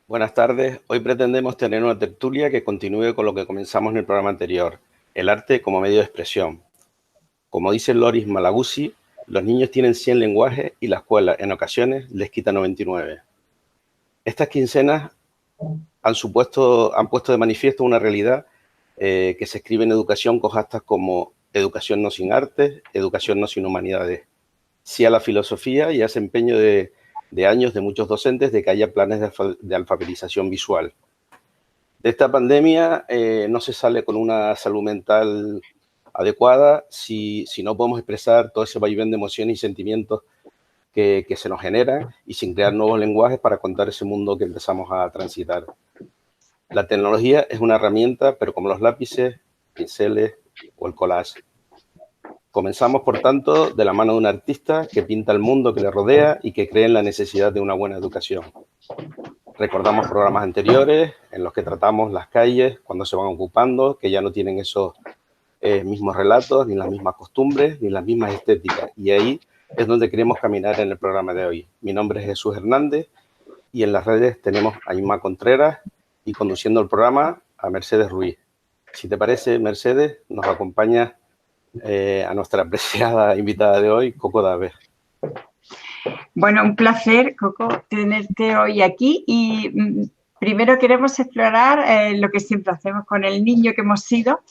Buenas tardes. Hoy pretendemos tener una tertulia que continúe con lo que comenzamos en el programa anterior, el arte como medio de expresión. Como dice Loris Malaguzzi, los niños tienen 100 lenguajes y la escuela, en ocasiones, les quita 99. Estas quincenas han puesto de manifiesto una realidad que se escribe en educación con hashtags como educación no sin arte, educación no sin humanidades. Sí a la filosofía y a ese empeño de años de muchos docentes de que haya planes de alfabetización visual. De esta pandemia no se sale con una salud mental adecuada si no podemos expresar todo ese vaivén de emociones y sentimientos que se nos generan y sin crear nuevos lenguajes para contar ese mundo que empezamos a transitar. La tecnología es una herramienta, pero como los lápices, pinceles o el collage. Comenzamos, por tanto, de la mano de un artista que pinta el mundo que le rodea y que cree en la necesidad de una buena educación. Recordamos programas anteriores en los que tratamos las calles cuando se van ocupando, que ya no tienen esos mismos relatos, ni las mismas costumbres, ni las mismas estéticas. Y ahí es donde queremos caminar en el programa de hoy. Mi nombre es Jesús Hernández y en las redes tenemos a Inma Contreras y conduciendo el programa a Mercedes Ruiz. Si te parece, Mercedes, nos acompaña a nuestra apreciada invitada de hoy, Coco Daves. Bueno, un placer, Coco, tenerte hoy aquí y primero queremos explorar lo que siempre hacemos con el niño que hemos sido.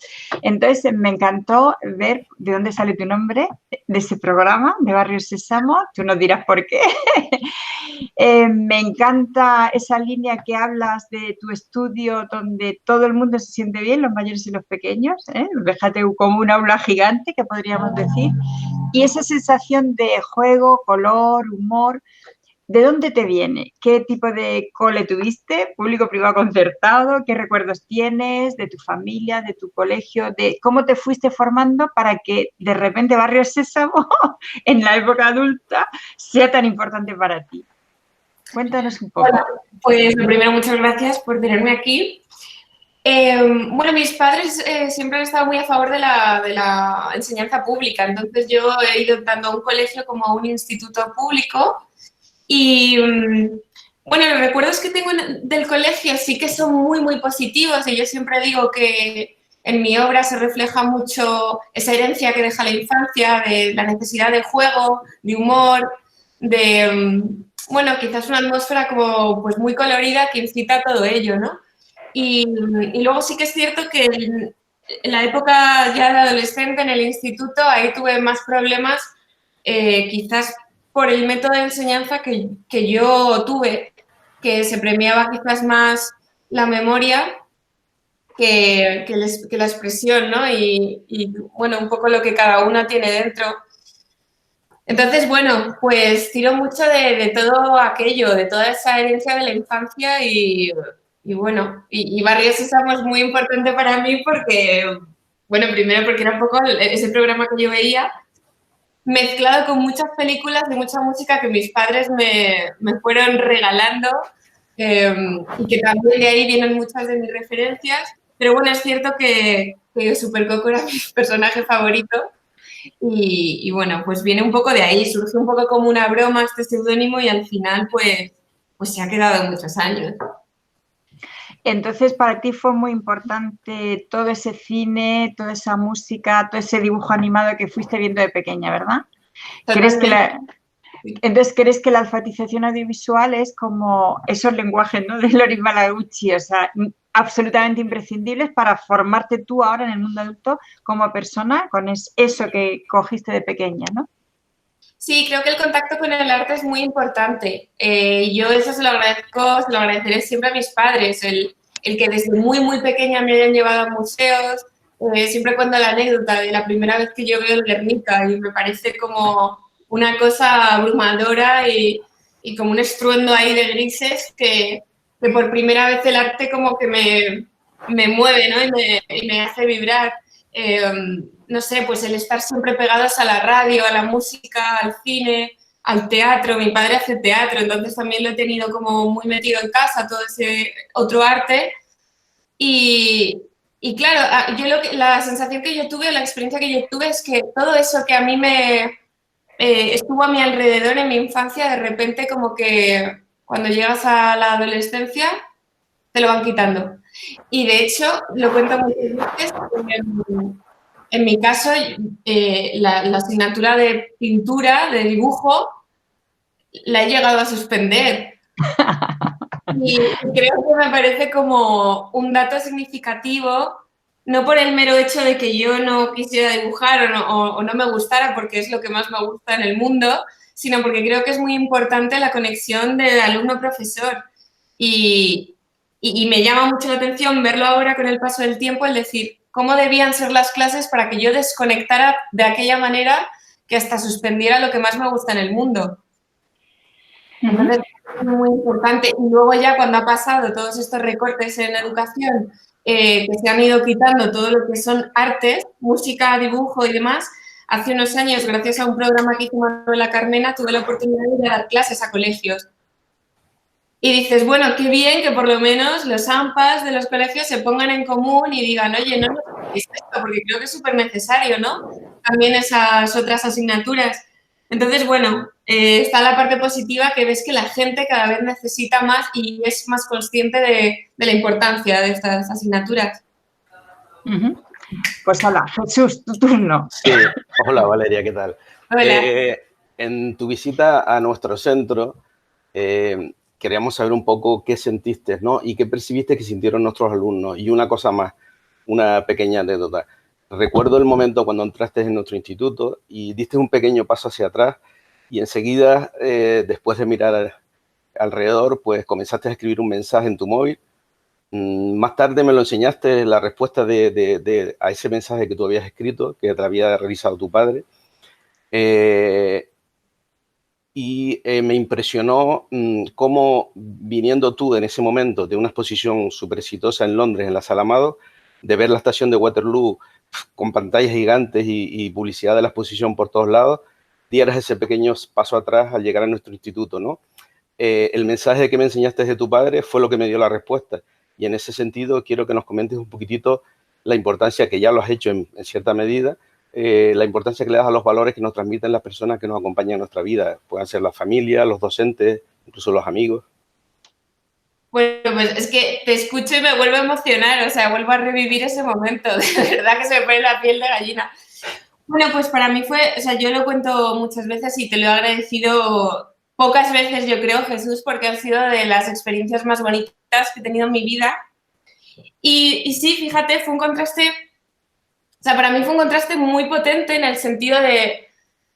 Entonces, me encantó ver de dónde sale tu nombre, de ese programa, de Barrio Sésamo. Tú nos dirás por qué. Me encanta esa línea que hablas de tu estudio donde todo el mundo se siente bien, los mayores y los pequeños. Déjate como un aula gigante, que podríamos decir. Y esa sensación de juego, color, humor, ¿de dónde te viene? ¿Qué tipo de cole tuviste? ¿Público, privado, concertado? ¿Qué recuerdos tienes de tu familia, de tu colegio? ¿De cómo te fuiste formando para que de repente Barrio Sésamo, en la época adulta, sea tan importante para ti? Cuéntanos un poco. Hola, pues lo primero, muchas gracias por tenerme aquí. Bueno, mis padres siempre han estado muy a favor de la enseñanza pública, entonces yo he ido tanto a un colegio como a un instituto público y, bueno, los recuerdos que tengo del colegio sí que son muy, muy positivos y yo siempre digo que en mi obra se refleja mucho esa herencia que deja la infancia, de la necesidad de juego, de humor, de, bueno, quizás una atmósfera como pues muy colorida que incita a todo ello, ¿no? Y luego sí que es cierto que en la época ya de adolescente, en el instituto, ahí tuve más problemas, quizás por el método de enseñanza que yo tuve, que se premiaba quizás más la memoria que la expresión, ¿no? Y, bueno, un poco lo que cada una tiene dentro. Entonces, bueno, pues tiro mucho de todo aquello, de toda esa herencia de la infancia y bueno, y Barrio Sésamo es muy importante para mí porque, bueno, primero porque era un poco ese programa que yo veía, mezclado con muchas películas y mucha música que mis padres me fueron regalando y que también de ahí vienen muchas de mis referencias, pero bueno, es cierto que Super Coco era mi personaje favorito. Y bueno, pues viene un poco de ahí, surge un poco como una broma este seudónimo y al final pues se ha quedado muchos años. Entonces, para ti fue muy importante todo ese cine, toda esa música, todo ese dibujo animado que fuiste viendo de pequeña, ¿verdad? Totalmente. Entonces, ¿crees que la alfabetización audiovisual es como esos lenguajes, ¿no? De Loris Malaguzzi, o sea, absolutamente imprescindibles para formarte tú ahora en el mundo adulto como persona con eso que cogiste de pequeña, ¿no? Sí, creo que el contacto con el arte es muy importante. Yo eso se lo agradezco, se lo agradeceré siempre a mis padres, el que desde muy, muy pequeña me hayan llevado a museos. Siempre cuento la anécdota de la primera vez que yo veo el Guernica y me parece como una cosa abrumadora y como un estruendo ahí de grises que por primera vez el arte como que me mueve, ¿no? Y me hace vibrar. No sé, pues el estar siempre pegados a la radio, a la música, al cine, al teatro. Mi padre hace teatro, entonces también lo he tenido como muy metido en casa, todo ese otro arte. Y claro, la sensación que yo tuve, la experiencia que yo tuve es que todo eso que a mí estuvo a mi alrededor en mi infancia, de repente como que cuando llegas a la adolescencia, te lo van quitando. Y de hecho, lo cuento muchas veces, en mi caso, la asignatura de pintura, de dibujo, la he llegado a suspender. Y creo que me parece como un dato significativo, no por el mero hecho de que yo no quisiera dibujar o no me gustara, porque es lo que más me gusta en el mundo, sino porque creo que es muy importante la conexión de alumno-profesor. Y me llama mucho la atención verlo ahora con el paso del tiempo, el decir cómo debían ser las clases para que yo desconectara de aquella manera que hasta suspendiera lo que más me gusta en el mundo. Entonces, es muy importante. Y luego ya cuando ha pasado todos estos recortes en educación, que se han ido quitando todo lo que son artes, música, dibujo y demás, hace unos años, gracias a un programa que hizo Manuela Carmena, tuve la oportunidad de dar clases a colegios. Y dices, bueno, qué bien que por lo menos los AMPAs de los colegios se pongan en común y digan, oye, no necesitáis esto, porque creo que es súper necesario, ¿no? También esas otras asignaturas. Entonces, bueno, está la parte positiva que ves que la gente cada vez necesita más y es más consciente de la importancia de estas asignaturas. Pues hola, Jesús, tu turno. Sí, hola Valeria, ¿qué tal? Hola. En tu visita a nuestro centro, queríamos saber un poco qué sentiste, ¿no? Y qué percibiste que sintieron nuestros alumnos. Y una cosa más, una pequeña anécdota. Recuerdo el momento cuando entraste en nuestro instituto y diste un pequeño paso hacia atrás y enseguida, después de mirar alrededor, pues comenzaste a escribir un mensaje en tu móvil. Más tarde me lo enseñaste, la respuesta a ese mensaje que tú habías escrito, que te había realizado tu padre. Me impresionó cómo, viniendo tú en ese momento de una exposición súper exitosa en Londres, en la Sala Amado, de ver la estación de Waterloo con pantallas gigantes y publicidad de la exposición por todos lados, dieras ese pequeño paso atrás al llegar a nuestro instituto, ¿no? El mensaje que me enseñaste de tu padre fue lo que me dio la respuesta. Y en ese sentido quiero que nos comentes un poquitito la importancia, que ya lo has hecho en cierta medida, la importancia que le das a los valores que nos transmiten las personas que nos acompañan en nuestra vida. Pueden ser la familia, los docentes, incluso los amigos. Bueno, pues es que te escucho y me vuelvo a emocionar, o sea, vuelvo a revivir ese momento, de verdad que se me pone la piel de gallina. Bueno, pues para mí fue, o sea, yo lo cuento muchas veces y te lo he agradecido pocas veces, yo creo, Jesús, porque han sido de las experiencias más bonitas que he tenido en mi vida. Y sí, fíjate, fue un contraste, o sea, para mí fue un contraste muy potente en el sentido de,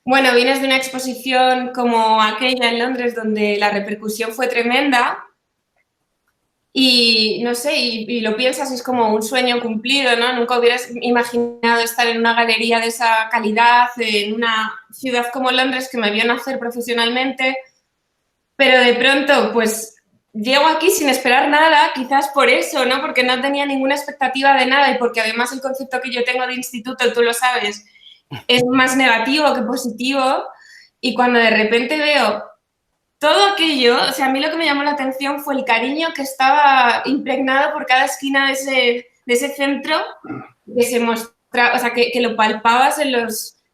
bueno, vienes de una exposición como aquella en Londres donde la repercusión fue tremenda y, no sé, y lo piensas, es como un sueño cumplido, ¿no? Nunca hubieras imaginado estar en una galería de esa calidad, en una ciudad como Londres que me vio nacer profesionalmente, pero de pronto, pues, llego aquí sin esperar nada, quizás por eso, ¿no? Porque no tenía ninguna expectativa de nada y porque además el concepto que yo tengo de instituto, tú lo sabes, es más negativo que positivo. Y cuando de repente veo todo aquello, o sea, a mí lo que me llamó la atención fue el cariño que estaba impregnado por cada esquina de ese centro, que se mostraba, o sea, que lo palpabas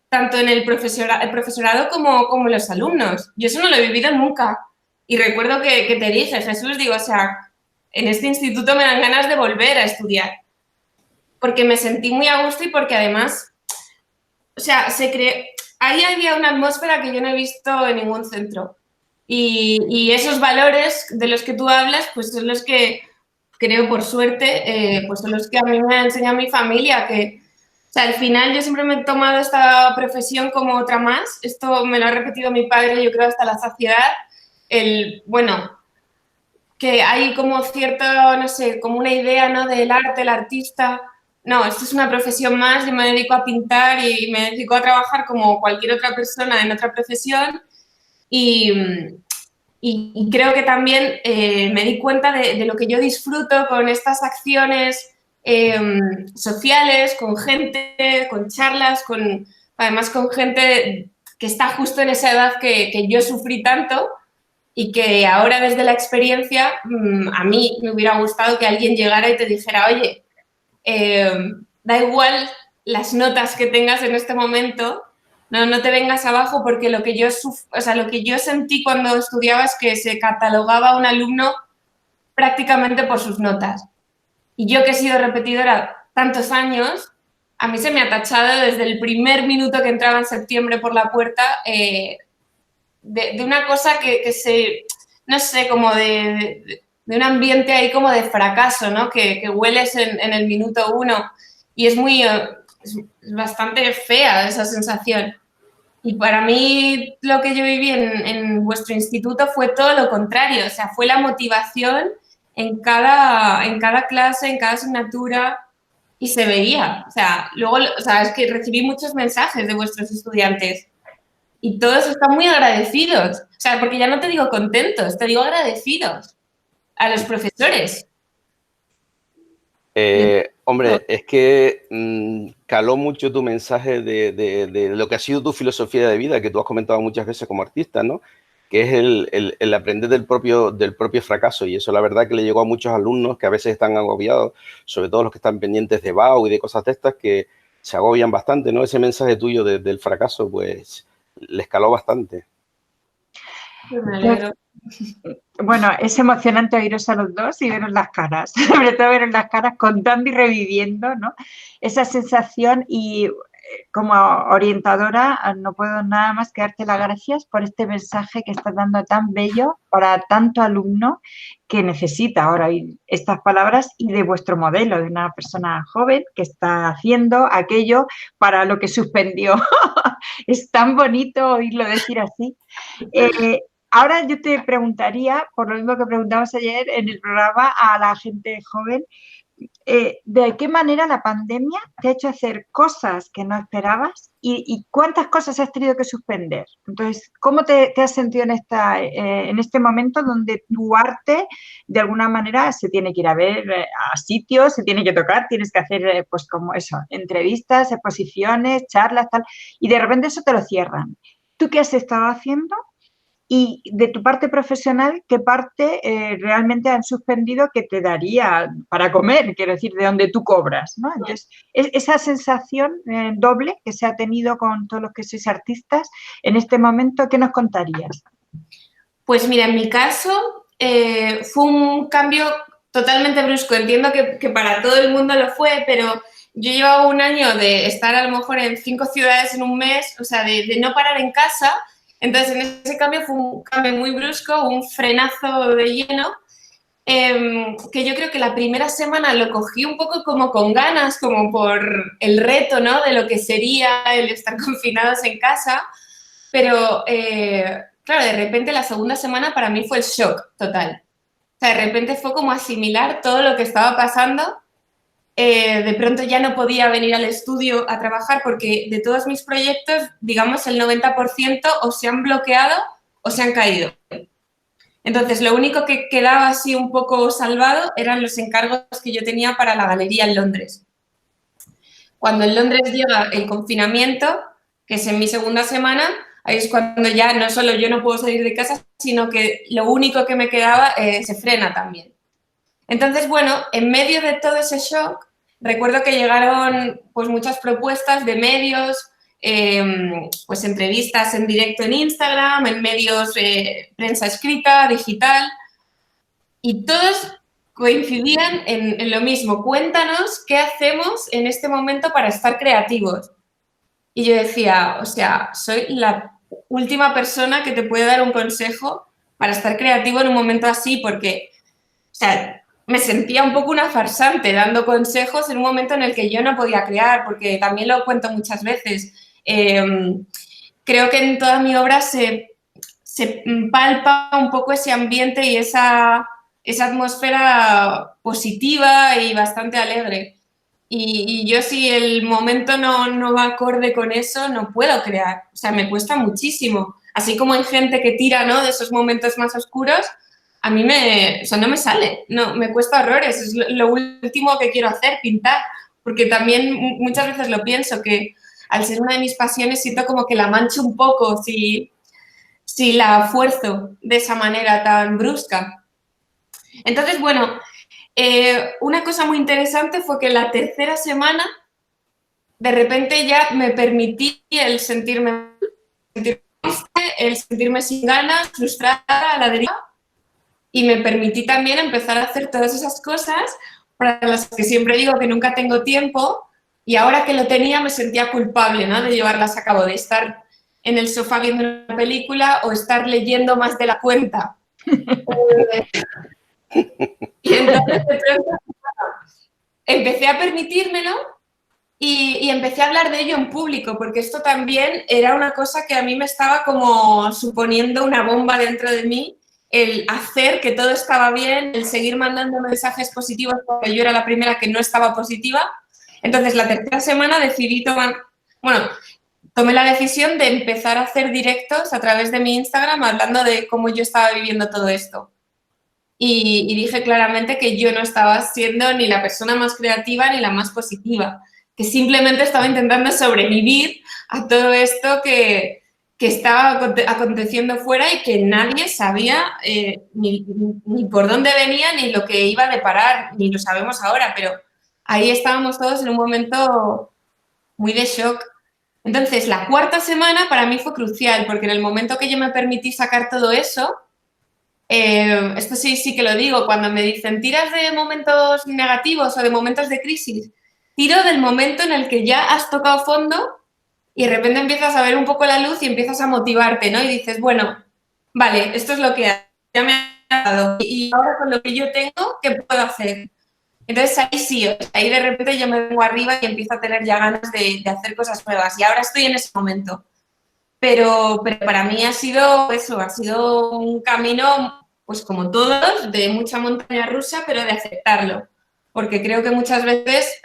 tanto en el profesorado como en los alumnos. Yo eso no lo he vivido nunca. Y recuerdo que te dije, Jesús, digo, o sea, en este instituto me dan ganas de volver a estudiar. Porque me sentí muy a gusto y porque además, o sea, ahí había una atmósfera que yo no he visto en ningún centro. Y esos valores de los que tú hablas, pues son los que creo, por suerte, pues son los que a mí me ha enseñado mi familia, que, o sea, al final yo siempre me he tomado esta profesión como otra más. Esto me lo ha repetido mi padre, yo creo, hasta la saciedad. Bueno, que hay como cierto, no sé, como una idea, ¿no?, del arte, el artista. No, esto es una profesión más, yo me dedico a pintar y me dedico a trabajar como cualquier otra persona en otra profesión y creo que también me di cuenta de lo que yo disfruto con estas acciones sociales, con gente, con charlas, además con gente que está justo en esa edad que yo sufrí tanto y que ahora desde la experiencia a mí me hubiera gustado que alguien llegara y te dijera, oye, da igual las notas que tengas en este momento, no te vengas abajo porque lo que yo sentí cuando estudiaba es que se catalogaba a un alumno prácticamente por sus notas. Y yo que he sido repetidora tantos años, a mí se me ha tachado desde el primer minuto que entraba en septiembre por la puerta de una cosa no sé, como de un ambiente ahí como de fracaso, ¿no? Que hueles en el minuto 1 y es bastante fea esa sensación. Y para mí lo que yo viví en vuestro instituto fue todo lo contrario, o sea, fue la motivación en cada clase, en cada asignatura y se veía. O sea, luego, es que recibí muchos mensajes de vuestros estudiantes y todos están muy agradecidos. O sea, porque ya no te digo contentos, te digo agradecidos a los profesores. Hombre, es que caló mucho tu mensaje de lo que ha sido tu filosofía de vida, que tú has comentado muchas veces como artista, ¿no? Que es el aprender del propio fracaso. Y eso la verdad que le llegó a muchos alumnos que a veces están agobiados, sobre todo los que están pendientes de BAU y de cosas de estas, que se agobian bastante, ¿no? Ese mensaje tuyo del fracaso, pues, les caló bastante. Me alegro. Bueno, es emocionante oíros a los dos y veros las caras, sobre todo veros las caras contando y reviviendo, ¿no? Esa sensación y como orientadora no puedo nada más que darte las gracias por este mensaje que estás dando tan bello para tanto alumno que necesita ahora oír estas palabras y de vuestro modelo, de una persona joven que está haciendo aquello para lo que suspendió. Es tan bonito oírlo decir así. Ahora yo te preguntaría, por lo mismo que preguntamos ayer en el programa a la gente joven, ¿de qué manera la pandemia te ha hecho hacer cosas que no esperabas y cuántas cosas has tenido que suspender? Entonces, ¿cómo te has sentido en este momento donde tu arte de alguna manera se tiene que ir a ver a sitios, se tiene que tocar, tienes que hacer pues como eso, entrevistas, exposiciones, charlas, tal, y de repente eso te lo cierran? ¿Tú qué has estado haciendo? Y de tu parte profesional, ¿qué parte realmente han suspendido que te daría para comer? Quiero decir, de donde tú cobras, ¿no? Entonces, esa sensación doble que se ha tenido con todos los que sois artistas, en este momento, ¿qué nos contarías? Pues mira, en mi caso fue un cambio totalmente brusco. Entiendo que para todo el mundo lo fue, pero yo llevaba un año de estar a lo mejor en 5 ciudades en un mes, o sea, de no parar en casa. Entonces, en ese cambio fue un cambio muy brusco, un frenazo de lleno, que yo creo que la primera semana lo cogí un poco como con ganas, como por el reto, ¿no? De lo que sería el estar confinados en casa, pero claro, de repente la segunda semana para mí fue el shock total. O sea, de repente fue como asimilar todo lo que estaba pasando. De pronto ya no podía venir al estudio a trabajar porque de todos mis proyectos, digamos, el 90% o se han bloqueado o se han caído. Entonces, lo único que quedaba así un poco salvado eran los encargos que yo tenía para la galería en Londres. Cuando en Londres llega el confinamiento, que es en mi segunda semana, ahí es cuando ya no solo yo no puedo salir de casa, sino que lo único que me quedaba se frena también. Entonces, bueno, en medio de todo ese shock, recuerdo que llegaron pues muchas propuestas de medios, pues entrevistas en directo en Instagram, en medios prensa escrita, digital, y todos coincidían en lo mismo. Cuéntanos qué hacemos en este momento para estar creativos. Y yo decía, o sea, soy la última persona que te puede dar un consejo para estar creativo en un momento así, porque, o sea, me sentía un poco una farsante dando consejos en un momento en el que yo no podía crear, porque también lo cuento muchas veces. Creo que en toda mi obra se palpa un poco ese ambiente y esa atmósfera positiva y bastante alegre. Y yo si el momento no va acorde con eso, no puedo crear. O sea, me cuesta muchísimo. Así como hay gente que tira, ¿no?, de esos momentos más oscuros, a mí no me sale, no, me cuesta horrores. Es lo último que quiero hacer, pintar. Porque también muchas veces lo pienso, que al ser una de mis pasiones siento como que la mancho un poco si la fuerzo de esa manera tan brusca. Entonces, bueno, una cosa muy interesante fue que la tercera semana de repente ya me permití el sentirme triste, el sentirme sin ganas, frustrada, a la deriva, y me permití también empezar a hacer todas esas cosas para las que siempre digo que nunca tengo tiempo, y ahora que lo tenía me sentía culpable, ¿no?, de llevarlas a cabo, de estar en el sofá viendo una película o estar leyendo más de la cuenta. Y entonces de pronto empecé a permitírmelo y empecé a hablar de ello en público, porque esto también era una cosa que a mí me estaba como suponiendo una bomba dentro de mí, el hacer que todo estaba bien, el seguir mandando mensajes positivos, porque yo era la primera que no estaba positiva. Entonces, la tercera semana decidí tomé la decisión de empezar a hacer directos a través de mi Instagram hablando de cómo yo estaba viviendo todo esto. Y dije claramente que yo no estaba siendo ni la persona más creativa ni la más positiva, que simplemente estaba intentando sobrevivir a todo esto que estaba aconteciendo fuera y que nadie sabía ni por dónde venía ni lo que iba a deparar, ni lo sabemos ahora, pero ahí estábamos todos en un momento muy de shock. Entonces, la cuarta semana para mí fue crucial, porque en el momento que yo me permití sacar todo eso, esto sí que lo digo, cuando me dicen, ¿tiras de momentos negativos o de momentos de crisis? Tiro del momento en el que ya has tocado fondo y de repente empiezas a ver un poco la luz y empiezas a motivarte, ¿no? Y dices, bueno, vale, esto es lo que ya me ha dado y ahora con lo que yo tengo, ¿qué puedo hacer? Entonces ahí sí, ahí de repente yo me vengo arriba y empiezo a tener ya ganas de hacer cosas nuevas y ahora estoy en ese momento. Pero para mí ha sido eso, ha sido un camino, pues como todos, de mucha montaña rusa, pero de aceptarlo. Porque creo que muchas veces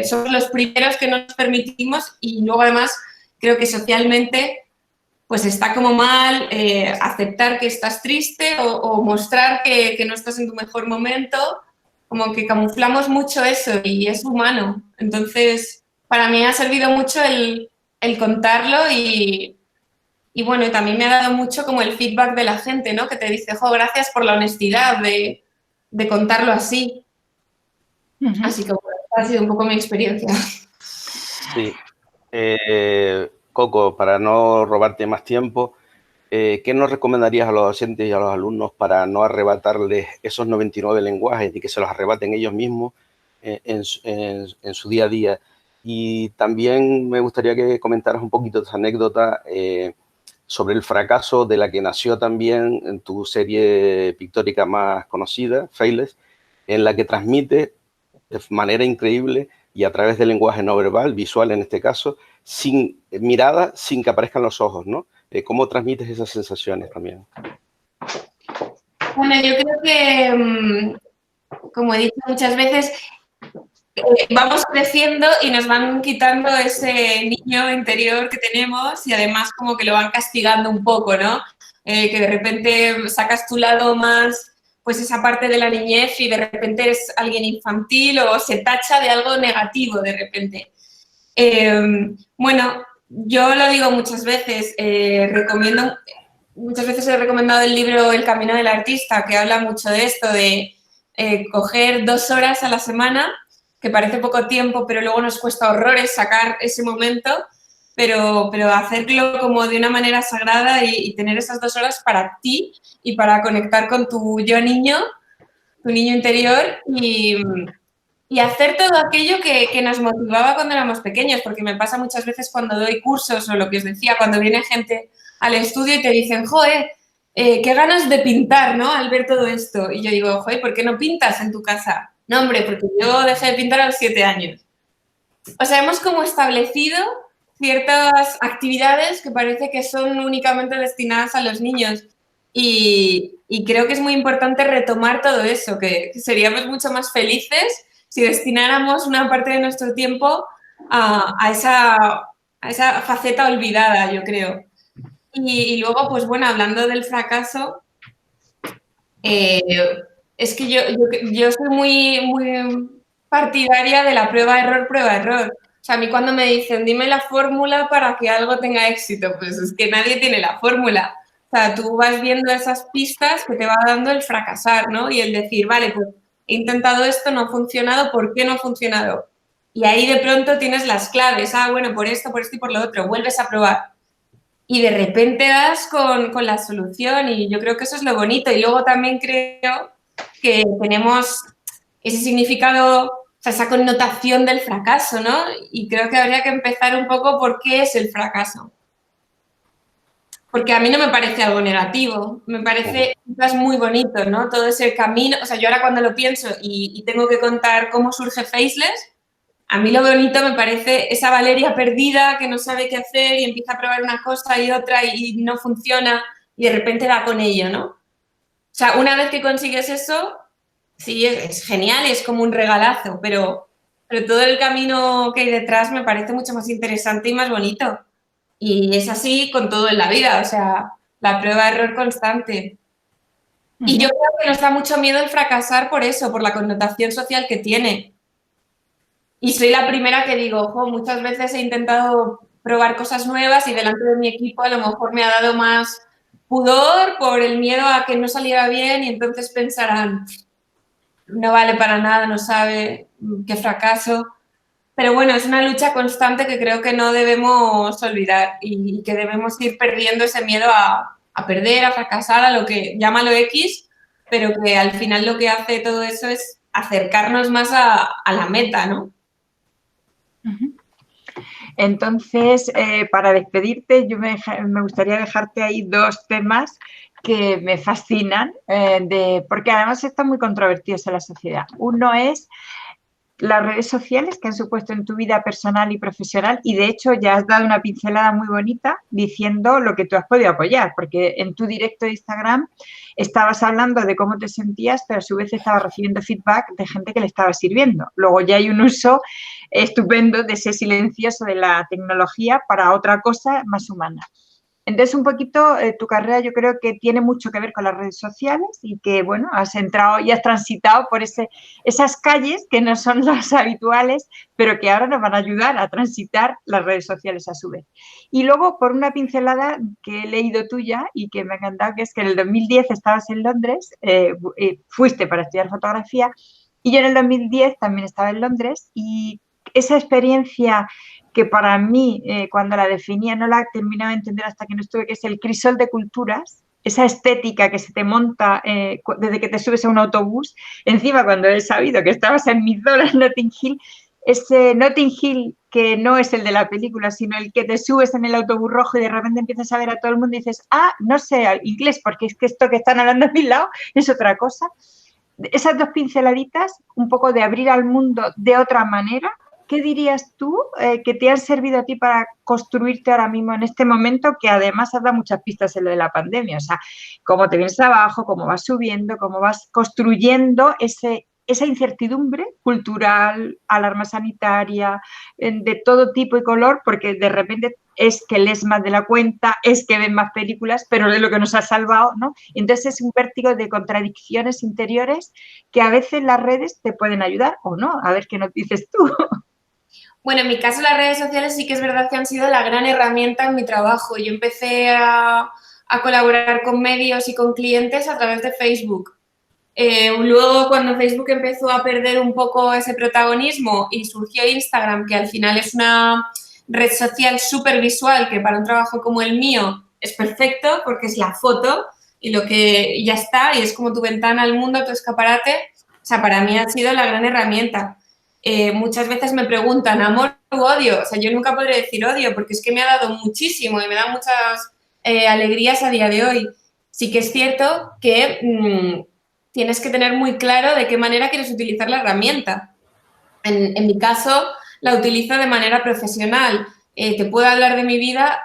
somos los primeros que nos permitimos y luego además creo que socialmente pues está como mal aceptar que estás triste o mostrar que no estás en tu mejor momento, como que camuflamos mucho eso y es humano. Entonces, para mí ha servido mucho el contarlo y bueno, y también me ha dado mucho como el feedback de la gente, ¿no? Que te dice, jo, gracias por la honestidad de contarlo así. Así que bueno, ha sido un poco mi experiencia. Sí. Coco, para no robarte más tiempo, ¿qué nos recomendarías a los docentes y a los alumnos para no arrebatarles esos 99 lenguajes y que se los arrebaten ellos mismos en su día a día? Y también me gustaría que comentaras un poquito esa anécdota sobre el fracaso de la que nació también en tu serie pictórica más conocida, Failess, en la que transmite de manera increíble y a través del lenguaje no verbal, visual en este caso, sin mirada, sin que aparezcan los ojos, ¿no? ¿Cómo transmites esas sensaciones también? Bueno, yo creo que, como he dicho muchas veces, vamos creciendo y nos van quitando ese niño interior que tenemos y además como que lo van castigando un poco, ¿no? Que de repente sacas tu lado más, pues esa parte de la niñez y de repente eres alguien infantil o se tacha de algo negativo de repente. Bueno, yo lo digo muchas veces, muchas veces he recomendado el libro El camino del artista, que habla mucho de esto, de coger 2 horas a la semana, que parece poco tiempo, pero luego nos cuesta horrores sacar ese momento, pero hacerlo como de una manera sagrada y tener esas 2 horas para ti y para conectar con tu yo niño, tu niño interior y hacer todo aquello que nos motivaba cuando éramos pequeños, porque me pasa muchas veces cuando doy cursos o lo que os decía, cuando viene gente al estudio y te dicen, joder, qué ganas de pintar, ¿no? Al ver todo esto. Y yo digo, joder, ¿por qué no pintas en tu casa? No, hombre, porque yo dejé de pintar a los 7 años. O sea, hemos como establecido ciertas actividades que parece que son únicamente destinadas a los niños. Y creo que es muy importante retomar todo eso, que seríamos mucho más felices si destináramos una parte de nuestro tiempo a esa faceta olvidada, yo creo. Y luego, pues bueno, hablando del fracaso, es que yo soy muy partidaria de la prueba-error, prueba-error. O sea, a mí cuando me dicen, dime la fórmula para que algo tenga éxito, pues es que nadie tiene la fórmula. O sea, tú vas viendo esas pistas que te va dando el fracasar, ¿no? Y el decir, vale, pues he intentado esto, no ha funcionado, ¿por qué no ha funcionado? Y ahí de pronto tienes las claves, bueno, por esto y por lo otro, vuelves a probar. Y de repente das con la solución y yo creo que eso es lo bonito. Y luego también creo que tenemos ese significado, o sea, esa connotación del fracaso, ¿no? Y creo que habría que empezar un poco por qué es el fracaso. Porque a mí no me parece algo negativo, me parece quizás muy bonito, ¿no? Todo ese camino, o sea, yo ahora cuando lo pienso y tengo que contar cómo surge Faceless, a mí lo bonito me parece esa Valeria perdida que no sabe qué hacer y empieza a probar una cosa y otra y no funciona y de repente da con ello, ¿no? O sea, una vez que consigues eso, sí, es genial y es como un regalazo, pero todo el camino que hay detrás me parece mucho más interesante y más bonito. Y es así con todo en la vida, o sea, la prueba de error constante. Y yo creo que nos da mucho miedo el fracasar por eso, por la connotación social que tiene. Y soy la primera que digo, ojo, muchas veces he intentado probar cosas nuevas y delante de mi equipo a lo mejor me ha dado más pudor por el miedo a que no saliera bien y entonces pensarán, no vale para nada, no sabe, qué fracaso. Pero bueno, es una lucha constante que creo que no debemos olvidar y que debemos ir perdiendo ese miedo a perder, a fracasar, a lo que llámalo X, pero que al final lo que hace todo eso es acercarnos más a la meta, ¿no? Entonces, para despedirte, yo me gustaría dejarte ahí dos temas que me fascinan, porque además están muy controvertidos en la sociedad. Uno es las redes sociales que han supuesto en tu vida personal y profesional, y de hecho ya has dado una pincelada muy bonita diciendo lo que tú has podido apoyar, porque en tu directo de Instagram estabas hablando de cómo te sentías, pero a su vez estabas recibiendo feedback de gente que le estaba sirviendo. Luego ya hay un uso estupendo de ese silencioso de la tecnología para otra cosa más humana. Entonces, un poquito tu carrera yo creo que tiene mucho que ver con las redes sociales y que, bueno, has entrado y has transitado por esas calles que no son las habituales, pero que ahora nos van a ayudar a transitar las redes sociales a su vez. Y luego, por una pincelada que he leído tuya y que me ha encantado, que es que en el 2010 estabas en Londres, fuiste para estudiar fotografía, y yo en el 2010 también estaba en Londres y esa experiencia que para mí, cuando la definía, no la terminaba de entender hasta que no estuve, que es el crisol de culturas, esa estética que se te monta desde que te subes a un autobús, encima cuando he sabido que estabas en Midland, en Notting Hill, ese Notting Hill que no es el de la película, sino el que te subes en el autobús rojo y de repente empiezas a ver a todo el mundo y dices, no sé inglés, porque es que esto que están hablando a mi lado es otra cosa. Esas dos pinceladitas, un poco de abrir al mundo de otra manera. ¿Qué dirías tú que te han servido a ti para construirte ahora mismo en este momento que además has dado muchas pistas en lo de la pandemia? O sea, cómo te vienes abajo, cómo vas subiendo, cómo vas construyendo esa incertidumbre cultural, alarma sanitaria, de todo tipo y color, porque de repente es que lees más de la cuenta, es que ves más películas, pero de lo que nos ha salvado, ¿no? Entonces es un vértigo de contradicciones interiores que a veces las redes te pueden ayudar o no. A ver qué nos dices tú. Bueno, en mi caso las redes sociales sí que es verdad que han sido la gran herramienta en mi trabajo. Yo empecé a colaborar con medios y con clientes a través de Facebook. Luego, cuando Facebook empezó a perder un poco ese protagonismo y surgió Instagram, que al final es una red social súper visual, que para un trabajo como el mío es perfecto porque es la foto y lo que ya está, y es como tu ventana al mundo, tu escaparate. O sea, para mí ha sido la gran herramienta. Muchas veces me preguntan, ¿amor o odio? O sea, yo nunca podré decir odio porque es que me ha dado muchísimo y me da muchas alegrías a día de hoy. Sí que es cierto que tienes que tener muy claro de qué manera quieres utilizar la herramienta. En mi caso, la utilizo de manera profesional. Te puedo hablar de mi vida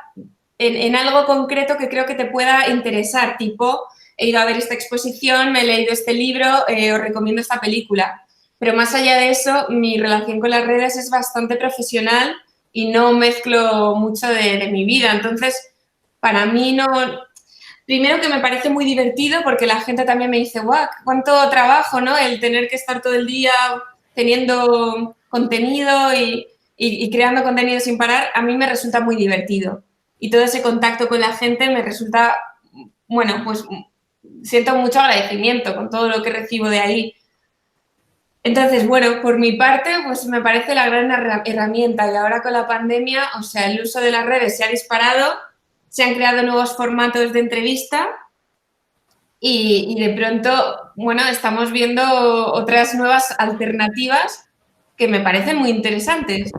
en algo concreto que creo que te pueda interesar, tipo, he ido a ver esta exposición, me he leído este libro, os recomiendo esta película. Pero más allá de eso, mi relación con las redes es bastante profesional y no mezclo mucho de mi vida. Entonces, para mí no... Primero que me parece muy divertido porque la gente también me dice, guau, cuánto trabajo, ¿no? El tener que estar todo el día teniendo contenido y creando contenido sin parar, a mí me resulta muy divertido. Y todo ese contacto con la gente me resulta, bueno, pues siento mucho agradecimiento con todo lo que recibo de ahí. Entonces, bueno, por mi parte, pues me parece la gran herramienta y ahora con la pandemia, o sea, el uso de las redes se ha disparado, se han creado nuevos formatos de entrevista y de pronto, bueno, estamos viendo otras nuevas alternativas que me parecen muy interesantes.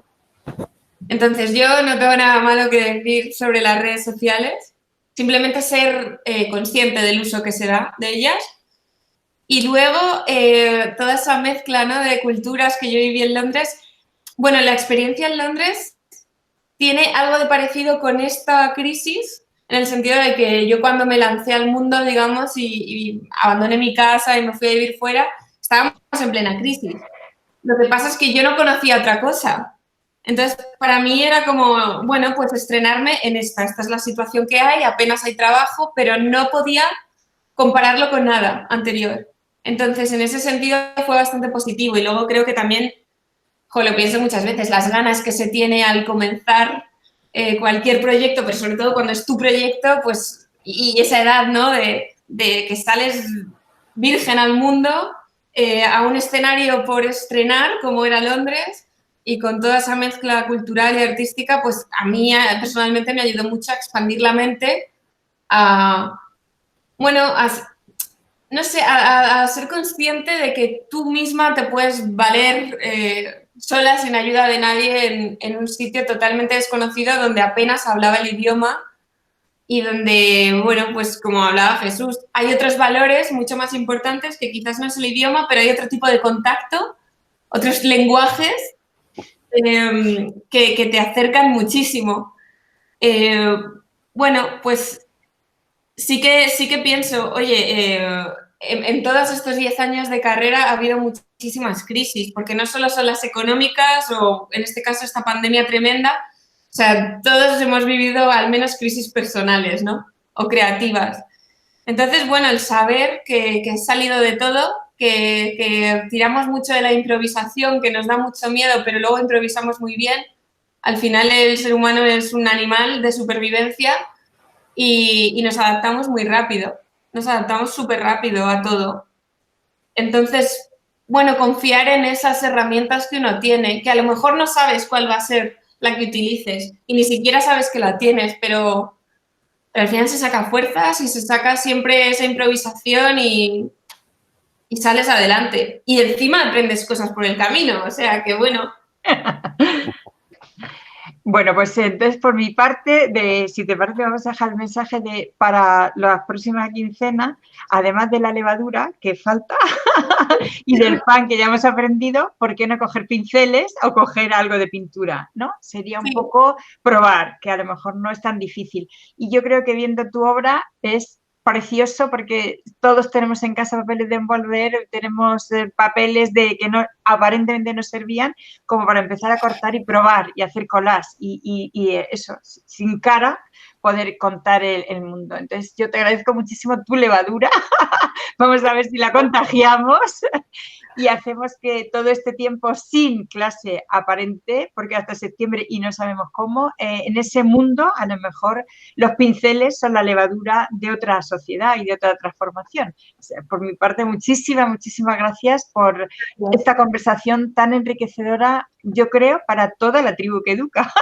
Entonces, yo no tengo nada malo que decir sobre las redes sociales, simplemente ser consciente del uso que se da de ellas. Y luego, toda esa mezcla, ¿no?, de culturas que yo viví en Londres. Bueno, la experiencia en Londres tiene algo de parecido con esta crisis, en el sentido de que yo cuando me lancé al mundo, digamos, y abandoné mi casa y me fui a vivir fuera, estábamos en plena crisis. Lo que pasa es que yo no conocía otra cosa. Entonces, para mí era como, bueno, pues estrenarme en esta es la situación que hay, apenas hay trabajo, pero no podía compararlo con nada anterior. Entonces, en ese sentido fue bastante positivo y luego creo que también, lo pienso muchas veces, las ganas que se tiene al comenzar cualquier proyecto, pero sobre todo cuando es tu proyecto, pues, y esa edad, ¿no?, de que sales virgen al mundo, a un escenario por estrenar, como era Londres, y con toda esa mezcla cultural y artística, pues a mí personalmente me ayudó mucho a expandir la mente, a, bueno, no sé, a ser consciente de que tú misma te puedes valer sola, sin ayuda de nadie, en un sitio totalmente desconocido donde apenas hablaba el idioma y donde, bueno, pues como hablaba Jesús, hay otros valores mucho más importantes que quizás no es el idioma, pero hay otro tipo de contacto, otros lenguajes que te acercan muchísimo. Bueno, pues sí que pienso, oye, en todos estos 10 años de carrera ha habido muchísimas crisis, porque no solo son las económicas o, en este caso, esta pandemia tremenda, o sea, todos hemos vivido al menos crisis personales, ¿no?, o creativas. Entonces, bueno, el saber que has salido de todo, que tiramos mucho de la improvisación, que nos da mucho miedo, pero luego improvisamos muy bien. Al final el ser humano es un animal de supervivencia y nos adaptamos muy rápido, nos adaptamos súper rápido a todo. Entonces, bueno, confiar en esas herramientas que uno tiene, que a lo mejor no sabes cuál va a ser la que utilices y ni siquiera sabes que la tienes, pero al final se saca fuerzas y se saca siempre esa improvisación y sales adelante. Y encima aprendes cosas por el camino, o sea que bueno. Bueno, pues entonces por mi parte, si te parece, vamos a dejar el mensaje para las próximas quincenas, además de la levadura que falta y del pan que ya hemos aprendido, ¿por qué no coger pinceles o coger algo de pintura? ¿No? Sería un poco probar, que a lo mejor no es tan difícil. Y yo creo que viendo tu obra es precioso porque todos tenemos en casa papeles de envolver, tenemos papeles que aparentemente no servían, como para empezar a cortar y probar y hacer collage y eso, sin cara, poder contar el mundo. Entonces, yo te agradezco muchísimo tu levadura. Vamos a ver si la contagiamos y hacemos que todo este tiempo sin clase aparente, porque hasta septiembre y no sabemos cómo, en ese mundo a lo mejor los pinceles son la levadura de otra sociedad y de otra transformación. O sea, por mi parte, muchísimas gracias por esta conversación tan enriquecedora, yo creo, para toda la tribu que educa,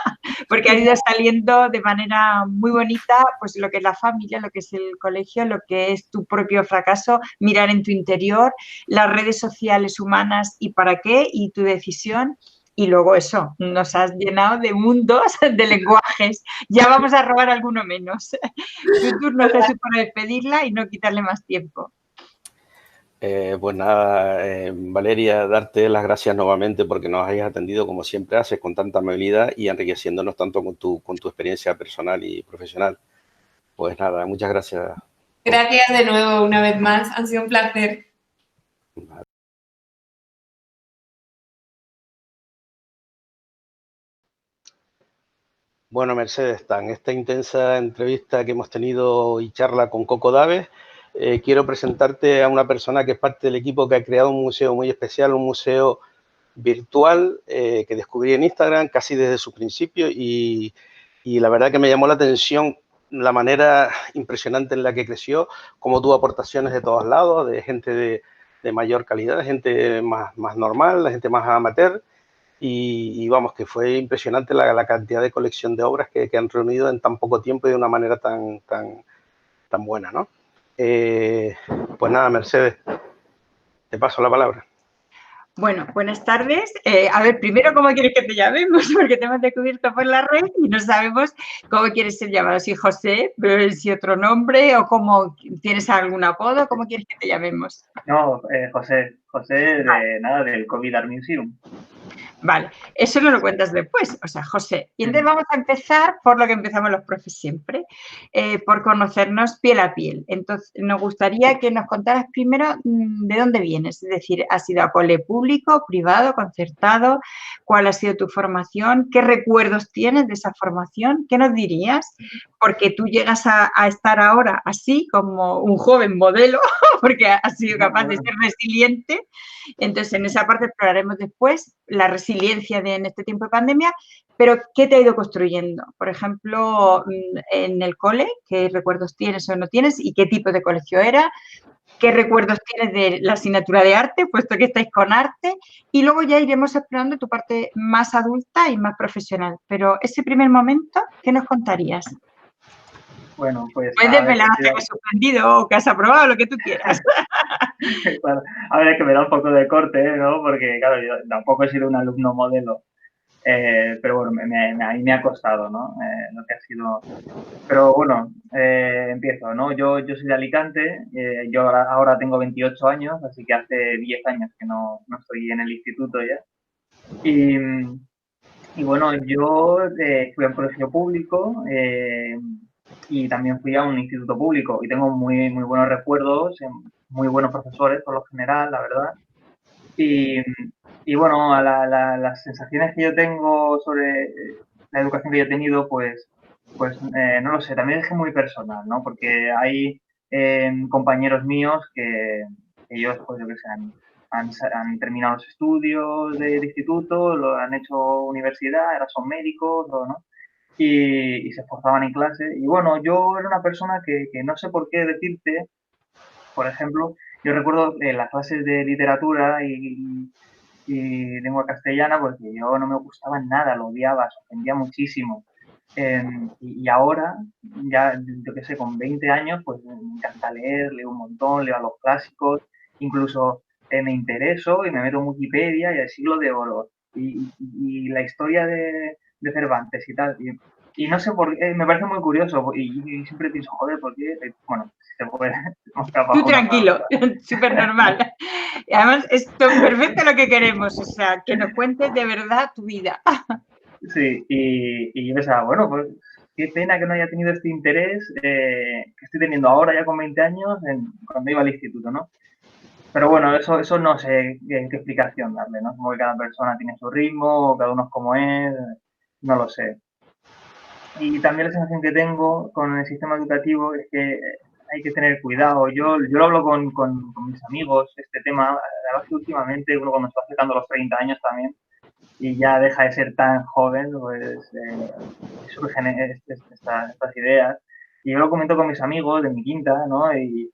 porque ha ido saliendo de manera muy bonita pues lo que es la familia, lo que es el colegio, lo que es tu propio fracaso, mirar en tu interior, las redes sociales humanas y para qué, y tu decisión. Y luego eso, nos has llenado de mundos, de lenguajes. Ya vamos a robar alguno menos. Tu turno, Jesús, para despedirla y no quitarle más tiempo. Pues nada, Valeria, darte las gracias nuevamente porque nos hayas atendido como siempre haces, con tanta amabilidad y enriqueciéndonos tanto con tu experiencia personal y profesional. Pues nada, muchas gracias. Gracias de nuevo, una vez más. Ha sido un placer. Bueno, Mercedes, en esta intensa entrevista que hemos tenido y charla con Coco Daves, quiero presentarte a una persona que es parte del equipo que ha creado un museo muy especial, un museo virtual que descubrí en Instagram casi desde su principio y la verdad que me llamó la atención la manera impresionante en la que creció, como tuvo aportaciones de todos lados, de gente de mayor calidad, de gente más normal, de gente más amateur. Y vamos, que fue impresionante la cantidad de colección de obras que han reunido en tan poco tiempo y de una manera tan buena, ¿no? Pues nada, Mercedes, te paso la palabra. Bueno, buenas tardes. A ver, primero, ¿cómo quieres que te llamemos? Porque te hemos descubierto por la red y no sabemos cómo quieres ser llamado. Si José, si otro nombre o cómo, ¿tienes algún apodo? ¿Cómo quieres que te llamemos? No, José del COVID Art Museum. Vale, eso no lo cuentas después, o sea, José. Y entonces vamos a empezar por lo que empezamos los profes siempre, por conocernos piel a piel. Entonces, nos gustaría que nos contaras primero de dónde vienes, es decir, ¿has ido a cole público, privado, concertado? ¿Cuál ha sido tu formación? ¿Qué recuerdos tienes de esa formación? ¿Qué nos dirías? Porque tú llegas a estar ahora así como un joven modelo, porque has sido capaz de ser resiliente. Entonces, en esa parte exploraremos después la resiliencia en este tiempo de pandemia, pero ¿qué te ha ido construyendo? Por ejemplo, en el cole, ¿qué recuerdos tienes o no tienes? ¿Y qué tipo de colegio era? ¿Qué recuerdos tienes de la asignatura de arte, puesto que estáis con arte? Y luego ya iremos explorando tu parte más adulta y más profesional. Pero ese primer momento, ¿qué nos contarías? Bueno, pues... Puedes desvelar que has suspendido o que has aprobado, lo que tú quieras. Claro, a ver, es que me da un poco de corte, ¿no? Porque, claro, yo tampoco he sido un alumno modelo, pero bueno, a mí me ha costado, ¿no? Lo que ha sido... Pero bueno, empiezo, ¿no? Yo soy de Alicante, yo ahora tengo 28 años, así que hace 10 años que no estoy en el instituto ya. Y bueno, yo fui a un colegio público y también fui a un instituto público y tengo muy buenos recuerdos, muy buenos profesores por lo general, la verdad. Y bueno, las sensaciones que yo tengo sobre la educación que yo he tenido, pues no lo sé, también es que muy personal, ¿no? Porque hay compañeros míos que ellos, pues yo qué sé, han terminado los estudios de instituto, lo han hecho universidad, ahora son médicos, ¿no? Y se esforzaban en clase. Y bueno, yo era una persona que no sé por qué decirte, por ejemplo, yo recuerdo las clases de literatura y lengua castellana, porque yo no me gustaba nada, lo odiaba, se ofendía muchísimo. Y ahora, ya yo qué sé, con 20 años, pues me encanta leer, leo un montón, leo a los clásicos, incluso me intereso y me meto en Wikipedia y el siglo de oro y la historia de Cervantes y tal. Y no sé por qué, me parece muy curioso y siempre pienso, joder, ¿por qué? Bueno, se puede... Tú tranquilo, súper normal. Y además, es perfecto lo que queremos, o sea, que nos cuentes de verdad tu vida. Sí, y yo pensaba, bueno, pues qué pena que no haya tenido este interés que estoy teniendo ahora ya con 20 años cuando iba al instituto, ¿no? Pero bueno, eso no sé qué explicación darle, ¿no? Como que cada persona tiene su ritmo, cada uno es como es, no lo sé. Y también la sensación que tengo con el sistema educativo es que hay que tener cuidado. Yo lo hablo con mis amigos, este tema, la verdad que últimamente, uno cuando está acercando los 30 años también, y ya deja de ser tan joven, pues surgen estas ideas. Y yo lo comento con mis amigos de mi quinta, ¿no? Y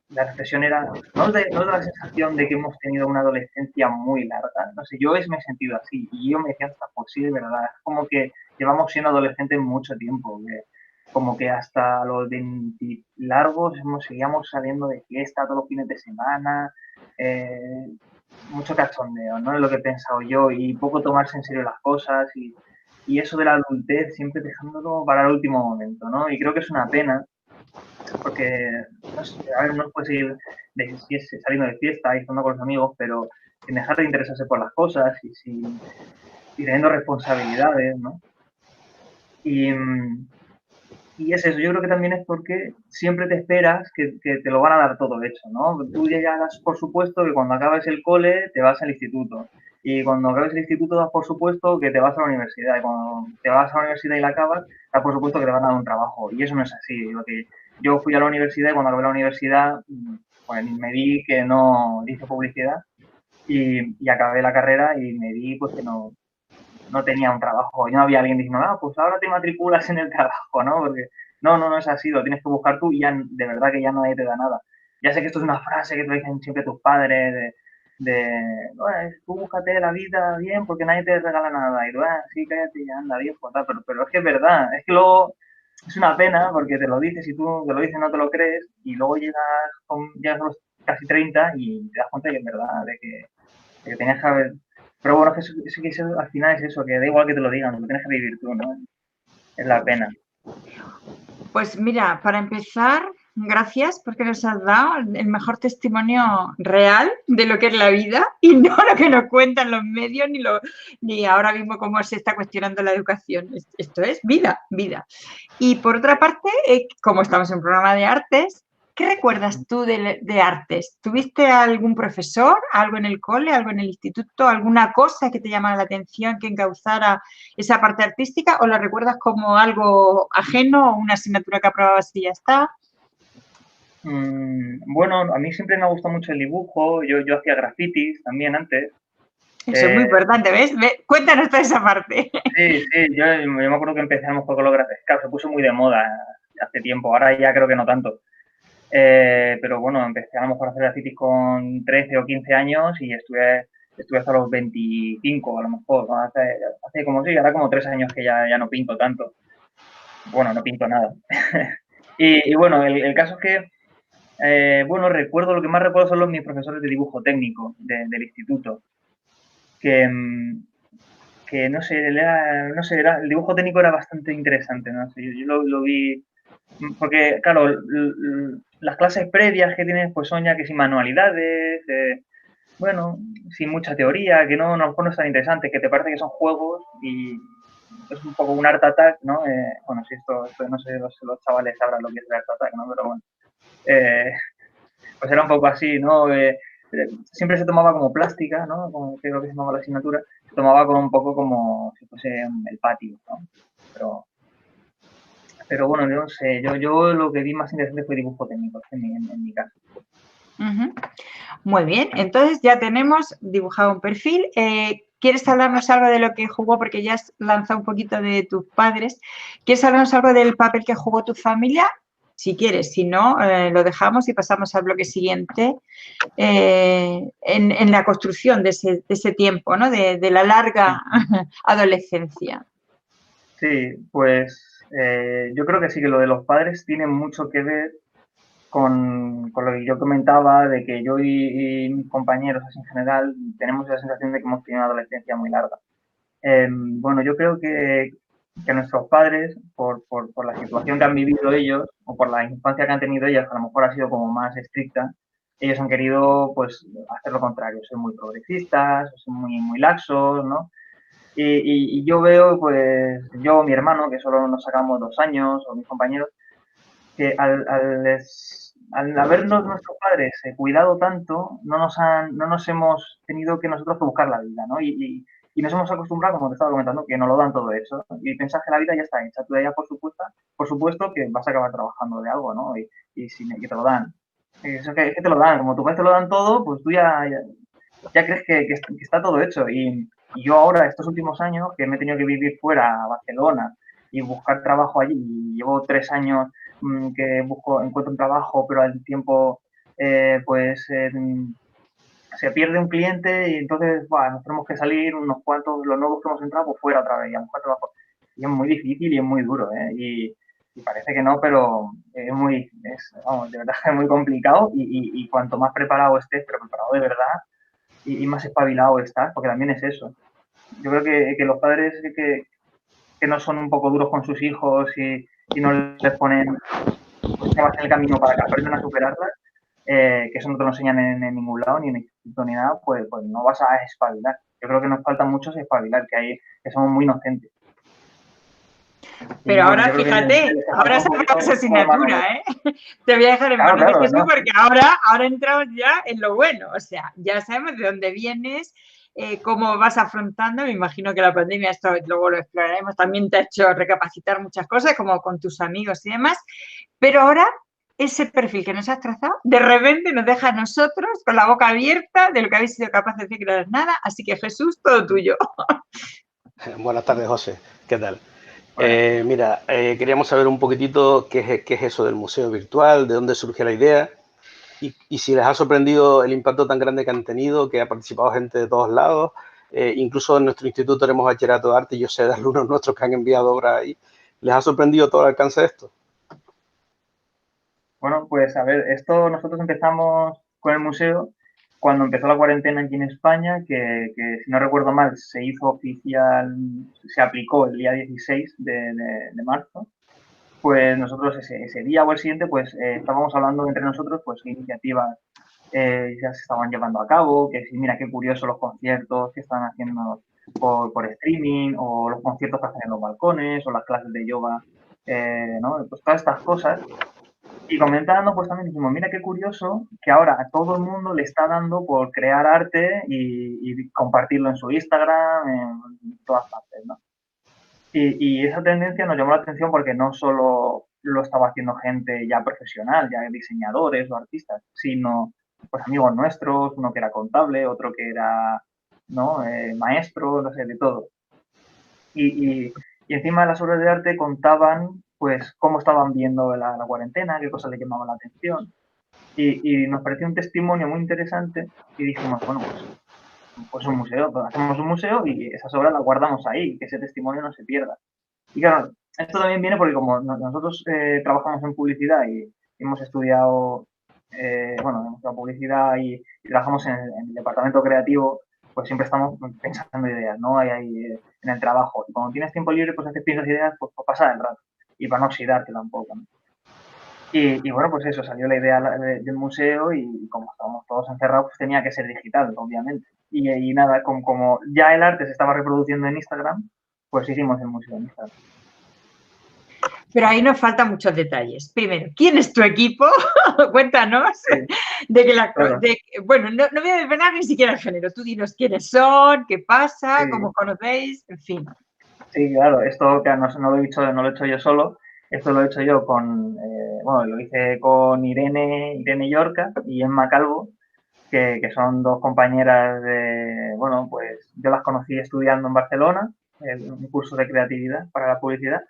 la reflexión era, ¿no da la sensación de que hemos tenido una adolescencia muy larga? No sé, yo me he sentido así. Y yo me decía, pues sí, de verdad. Es como que llevamos siendo adolescentes mucho tiempo. Como que hasta los 20 largos seguíamos saliendo de fiesta todos los fines de semana. Mucho cachondeo, ¿no? Es lo que he pensado yo, y poco tomarse en serio las cosas y eso de la adultez siempre dejándolo para el último momento, ¿no? Y creo que es una pena porque, no sé, a ver, uno puede seguir saliendo de fiesta y estando con los amigos, pero sin dejar de interesarse por las cosas y teniendo responsabilidades, ¿no? Y es eso, yo creo que también es porque siempre te esperas que te lo van a dar todo hecho, ¿no? Tú ya das por supuesto que cuando acabes el cole te vas al instituto. Y cuando acabes el instituto das por supuesto que te vas a la universidad. Y cuando te vas a la universidad y la acabas, das por supuesto que te van a dar un trabajo. Y eso no es así. Yo fui a la universidad y cuando acabé la universidad, pues me di que no hice publicidad y acabé la carrera y me di pues que no tenía un trabajo y no había alguien diciendo, pues ahora te matriculas en el trabajo, ¿no? Porque no es así, lo tienes que buscar tú y ya de verdad que ya nadie te da nada. Ya sé que esto es una frase que te dicen siempre tus padres, "Bueno, tú búscate la vida bien porque nadie te regala nada". Y tú, sí, cállate y anda, viejo, tal. Pero es que es verdad, es que luego es una pena porque te lo dices y tú te lo dices no te lo crees y luego llegas a los casi 30 y te das cuenta que es verdad, de que tenías que haber... Pero bueno, que eso, al final es eso, que da igual que te lo digan, lo tienes que vivir tú, ¿no? Es la pena. Pues mira, para empezar, gracias porque nos has dado el mejor testimonio real de lo que es la vida y no lo que nos cuentan los medios ni ahora mismo cómo se está cuestionando la educación. Esto es vida, vida. Y por otra parte, como estamos en un programa de artes, ¿qué recuerdas tú de artes? ¿Tuviste algún profesor, algo en el cole, algo en el instituto, alguna cosa que te llamara la atención, que encauzara esa parte artística, o la recuerdas como algo ajeno o una asignatura que aprobabas y ya está? Bueno, a mí siempre me ha gustado mucho el dibujo, yo hacía grafitis también antes. Eso es muy importante, ¿ves? Cuéntanos toda esa parte. Sí, yo me acuerdo que empecé a lo mejor con los grafitis, claro, se puso muy de moda hace tiempo, ahora ya creo que no tanto. Pero bueno, empecé a lo mejor a hacer grafitis con 13 o 15 años y estuve hasta los 25 a lo mejor, ¿no? Hace como sí, ahora como 3 años que ya no pinto tanto. Bueno, no pinto nada. y bueno, el caso es que, bueno, lo que más recuerdo son mis profesores de dibujo técnico del instituto, que no sé, el dibujo técnico era bastante interesante, ¿no? Yo lo vi, porque claro, las clases previas que tienes pues son ya que sin manualidades, bueno, sin mucha teoría, que no, a lo mejor no es tan interesante, que te parece que son juegos y es un poco un art attack, ¿no? Bueno, si esto no sé si los chavales sabrán lo que es el art attack, ¿no? Pero bueno, pues era un poco así, ¿no? Siempre se tomaba como plástica, ¿no? Como creo que se llamaba la asignatura, se tomaba con un poco como si fuese el patio, ¿no? Pero bueno, yo no sé, yo lo que vi más interesante fue dibujo técnico en mi caso. Muy bien, entonces ya tenemos dibujado un perfil. ¿Quieres hablarnos algo de lo que jugó? Porque ya has lanzado un poquito de tus padres. ¿Quieres hablarnos algo del papel que jugó tu familia? Si quieres, si no, lo dejamos y pasamos al bloque siguiente en la construcción de ese tiempo, ¿no? De la larga adolescencia. Sí, pues yo creo que sí, que lo de los padres tiene mucho que ver con lo que yo comentaba, de que yo y mis compañeros así en general tenemos la sensación de que hemos tenido una adolescencia muy larga. Bueno, yo creo que nuestros padres, por la situación que han vivido ellos o por la infancia que han tenido ellos, a lo mejor ha sido como más estricta, ellos han querido pues hacer lo contrario, ser muy progresistas, ser muy laxos, ¿no? Y yo veo, pues, yo, mi hermano, que solo nos sacamos 2 años, o mis compañeros, que al habernos nuestros padres cuidado tanto, no nos hemos tenido que nosotros que buscar la vida, ¿no? Y nos hemos acostumbrado, como te estaba comentando, que nos lo dan todo eso. Y pensás que la vida ya está hecha. Tú ya, por supuesto, que vas a acabar trabajando de algo, ¿no? Que te lo dan. Es que te lo dan. Como tus padres te lo dan todo, pues tú ya crees que está todo hecho. Y yo ahora, estos últimos años, que me he tenido que vivir fuera, a Barcelona, y buscar trabajo allí, y llevo 3 años que encuentro un trabajo, pero al tiempo, se pierde un cliente y entonces, nos tenemos que salir unos cuantos, los nuevos que hemos entrado, pues fuera otra vez, y a buscar trabajo. Y es muy difícil y es muy duro, ¿eh? Y parece que no, pero vamos, de verdad es muy complicado y cuanto más preparado estés, pero preparado de verdad, y más espabilado estás, porque también es eso. Yo creo que los padres que no son un poco duros con sus hijos y no les ponen pruebas en el camino para que aprendan a superarlas, que eso no te lo enseñan en ningún lado, ni en el instituto, ni nada, pues no vas a espabilar. Yo creo que nos falta mucho espabilar, que somos muy inocentes. Pero ahora, fíjate, ahora se acaba esa asignatura, ¿eh? Te voy a dejar en manos de Jesús porque ahora entramos ya en lo bueno. O sea, ya sabemos de dónde vienes, cómo vas afrontando. Me imagino que la pandemia, esto luego lo exploraremos, también te ha hecho recapacitar muchas cosas, como con tus amigos y demás. Pero ahora, ese perfil que nos has trazado, de repente nos deja a nosotros con la boca abierta de lo que habéis sido capaces de decir que no es nada. Así que, Jesús, todo tuyo. Buenas tardes, José. ¿Qué tal? Queríamos saber un poquitito qué es eso del museo virtual, de dónde surge la idea y si les ha sorprendido el impacto tan grande que han tenido, que ha participado gente de todos lados. Incluso en nuestro instituto tenemos bachillerato de arte y yo sé de alumnos nuestros que han enviado obras ahí. ¿Les ha sorprendido todo el alcance de esto? Bueno, pues a ver, esto nosotros empezamos con el museo cuando empezó la cuarentena aquí en España, que si no recuerdo mal se hizo oficial, se aplicó el día 16 de marzo. Pues nosotros ese día o el siguiente pues estábamos hablando entre nosotros pues qué iniciativas ya se estaban llevando a cabo, que si mira qué curioso los conciertos que están haciendo por streaming o los conciertos que hacen en los balcones o las clases de yoga, ¿no? Pues todas estas cosas. Y comentando, pues también dijimos, mira qué curioso que ahora a todo el mundo le está dando por crear arte y compartirlo en su Instagram, en todas partes, ¿no? Y esa tendencia nos llamó la atención porque no solo lo estaba haciendo gente ya profesional, ya diseñadores o artistas, sino pues amigos nuestros, uno que era contable, otro que era ¿no? Maestro, no sé, de todo. Y encima de las obras de arte contaban pues cómo estaban viendo la cuarentena, qué cosas les llamaban la atención. Y nos pareció un testimonio muy interesante y dijimos, bueno, pues un museo, pues hacemos un museo y esas obras las guardamos ahí, que ese testimonio no se pierda. Y claro, esto también viene porque como nosotros trabajamos en publicidad y hemos estudiado, bueno, hemos estudiado publicidad y trabajamos en el departamento creativo, pues siempre estamos pensando ideas, ¿no? Ahí en el trabajo. Y cuando tienes tiempo libre, pues haces piensas ideas, pues pasar el rato. Y para no oxidarte tampoco, ¿no? Y bueno, pues eso, salió la idea del museo y como estábamos todos encerrados, pues tenía que ser digital, obviamente. Y nada, como ya el arte se estaba reproduciendo en Instagram, pues hicimos el museo en Instagram. Pero ahí nos faltan muchos detalles. Primero, ¿quién es tu equipo? Cuéntanos. Sí, claro. Bueno, no voy a desvelar ni siquiera el género. Tú dinos quiénes son, qué pasa, Sí, cómo os conocéis, en fin. sí, claro, esto que no lo he hecho yo solo, esto lo he hecho yo bueno, lo hice con Irene Llorca y Emma Calvo, que son dos compañeras bueno, pues yo las conocí estudiando en Barcelona, en un curso de creatividad para la publicidad,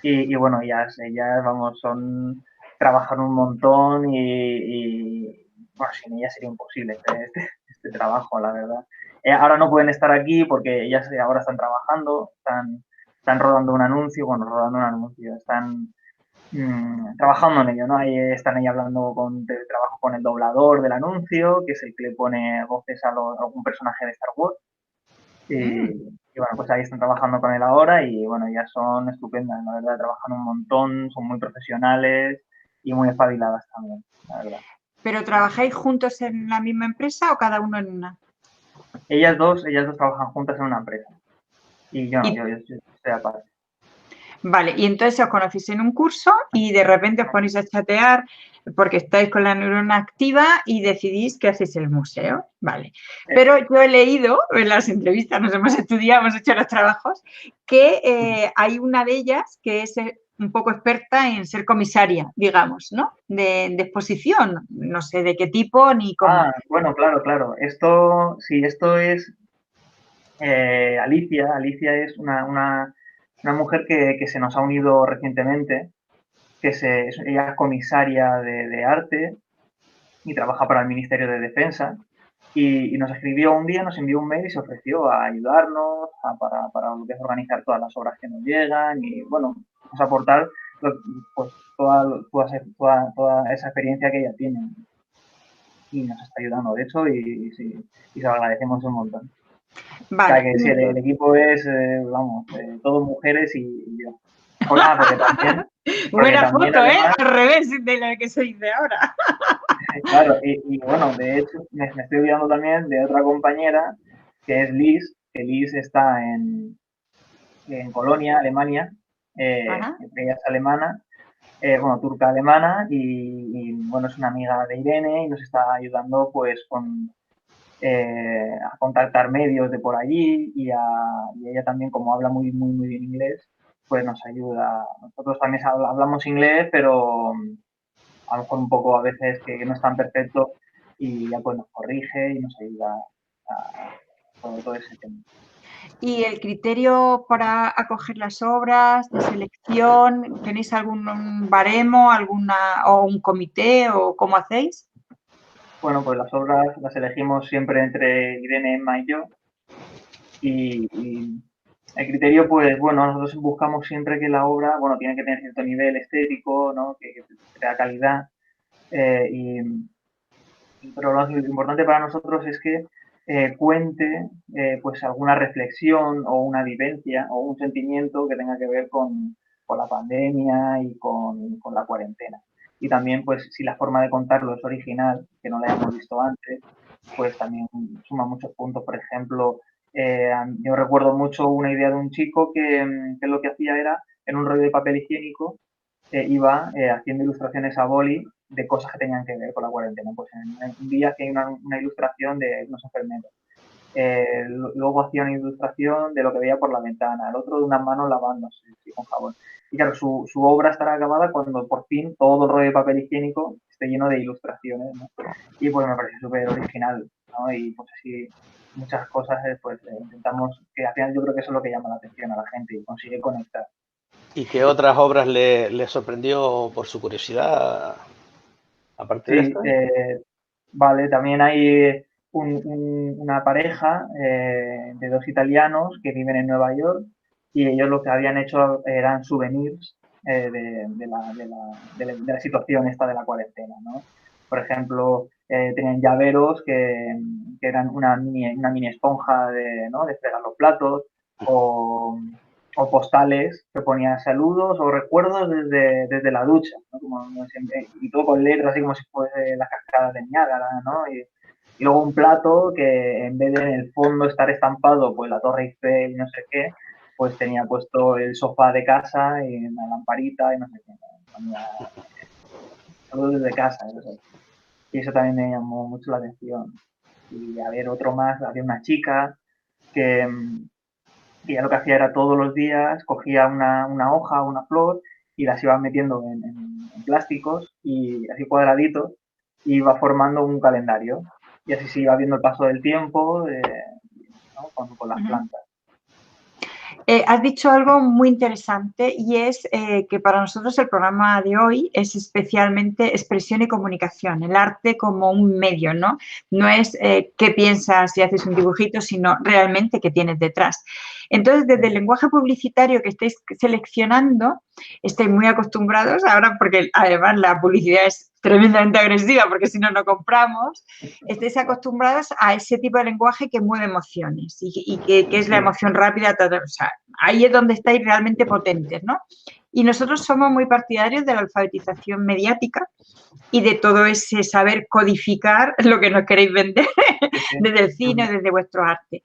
y bueno, ellas, vamos, trabajan un montón bueno, sin ellas sería imposible este trabajo, la verdad. Ahora no pueden estar aquí porque ellas ahora están trabajando, están rodando un anuncio, están trabajando en ello, ¿no? Ahí están ahí hablando trabajo con el doblador del anuncio, que es el que le pone voces a algún personaje de Star Wars. Y bueno, pues ahí están trabajando con él ahora y bueno, ya son estupendas, la verdad, trabajan un montón, son muy profesionales y muy espabiladas también, la verdad. ¿Pero trabajáis juntos en la misma empresa o cada uno en una? Ellas dos trabajan juntas en una empresa y yo no, Y, yo estoy aparte. vale, y entonces os conocéis en un curso y de repente os ponéis a chatear porque estáis con la neurona activa y decidís que hacéis el museo. Vale. Pero yo he leído en las entrevistas, nos hemos estudiado, hemos hecho los trabajos, que hay una de ellas que es un poco experta en ser comisaria, digamos, ¿no? De exposición, no sé de qué tipo ni cómo. Ah, bueno, claro. Esto es Alicia. Alicia es una mujer que se nos ha unido recientemente, ella es comisaria de arte y trabaja para el Ministerio de Defensa. Y nos escribió un día, nos envió un mail y se ofreció a ayudarnos para lo que es organizar todas las obras que nos llegan y, bueno, pues aportar pues, toda esa experiencia que ella tiene. Y nos está ayudando, de hecho, y se lo agradecemos un montón. Vale. O sea que sí, el equipo es, vamos, todos mujeres y yo. Porque también... Buena también, foto, además, al revés de la que se dice ahora. claro, y bueno, de hecho, me estoy olvidando también de otra compañera, que es Liz, que Liz está en Colonia, Alemania, ella es alemana, bueno, turca alemana, y bueno, es una amiga de Irene y nos está ayudando pues a contactar medios de por allí y ella también, como habla muy bien inglés, pues nos ayuda. Nosotros también hablamos inglés, pero a lo mejor un poco a veces que no es tan perfecto y ya pues nos corrige y nos ayuda a todo ese tema. ¿Y el criterio para acoger las obras de selección, tenéis algún baremo, o un comité o cómo hacéis? bueno, pues las obras las elegimos siempre entre Irene, Emma y yo. Y el criterio, pues bueno, nosotros buscamos siempre que la obra, bueno, tiene que tener cierto nivel estético, ¿no? Que tenga calidad. Pero lo importante para nosotros es que cuente pues alguna reflexión o una vivencia o un sentimiento que tenga que ver con la pandemia y con la cuarentena. Y también, pues, si la forma de contarlo es original, que no la hayamos visto antes, pues también suma muchos puntos. Por ejemplo, yo recuerdo mucho una idea de un chico que lo que hacía era, en un rollo de papel higiénico, iba haciendo ilustraciones a boli de cosas que tenían que ver con la cuarentena. Pues en un día hacía una ilustración de unos enfermeros. Luego hacía una ilustración de lo que veía por la ventana, el otro de unas manos lavándose con jabón. Y claro, su obra estará acabada cuando por fin todo el rollo de papel higiénico esté lleno de ilustraciones, ¿no? Y pues me parece súper original, ¿no? Y pues así muchas cosas, pues intentamos, que al final yo creo que eso es lo que llama la atención a la gente y consigue conectar. ¿Y qué otras obras le sorprendió por su curiosidad, aparte de Sí, esta? vale, también hay una pareja de dos italianos que viven en Nueva York y ellos lo que habían hecho eran souvenirs de la situación esta de la cuarentena, ¿no? Por ejemplo, tenían llaveros que eran una mini esponja ¿no? de fregar los platos o postales que ponían saludos o recuerdos desde la ducha, ¿no? Como siempre, y todo con letras así como si fuese las cascadas de Niágara, ¿no? Y luego un plato que en vez de en el fondo estar estampado pues la Torre Eiffel y no sé qué, pues tenía puesto el sofá de casa y una lamparita y no sé qué, ponía saludos desde casa, ¿no? Y eso también me llamó mucho la atención. Y a ver, otro más, había una chica que, y ella lo que hacía era todos los días cogía una hoja, una flor y las iba metiendo en plásticos y así cuadraditos y iba formando un calendario. Y así se iba viendo el paso del tiempo ¿no? con las plantas. Has dicho algo muy interesante y es que para nosotros el programa de hoy es especialmente expresión y comunicación, el arte como un medio, ¿no? No es qué piensas si haces un dibujito, sino realmente qué tienes detrás. Entonces, desde el lenguaje publicitario que estáis seleccionando, estáis muy acostumbrados ahora, porque además la publicidad es tremendamente agresiva, porque si no, no compramos, estáis acostumbrados a ese tipo de lenguaje que mueve emociones y que es la emoción rápida, o sea, ahí es donde estáis realmente potentes, ¿no? Y nosotros somos muy partidarios de la alfabetización mediática y de todo ese saber codificar lo que nos queréis vender desde el cine, desde vuestro arte.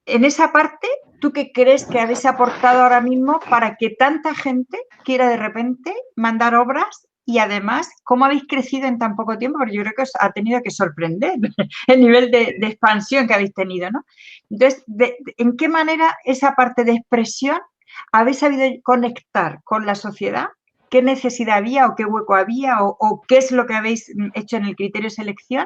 En esa parte, ¿tú qué crees que habéis aportado ahora mismo para que tanta gente quiera de repente mandar obras? Y además, ¿cómo habéis crecido en tan poco tiempo? Porque yo creo que os ha tenido que sorprender el nivel de expansión que habéis tenido, ¿no? Entonces, ¿en qué manera esa parte de expresión habéis sabido conectar con la sociedad? ¿Qué necesidad había o qué hueco había o qué es lo que habéis hecho en el criterio de selección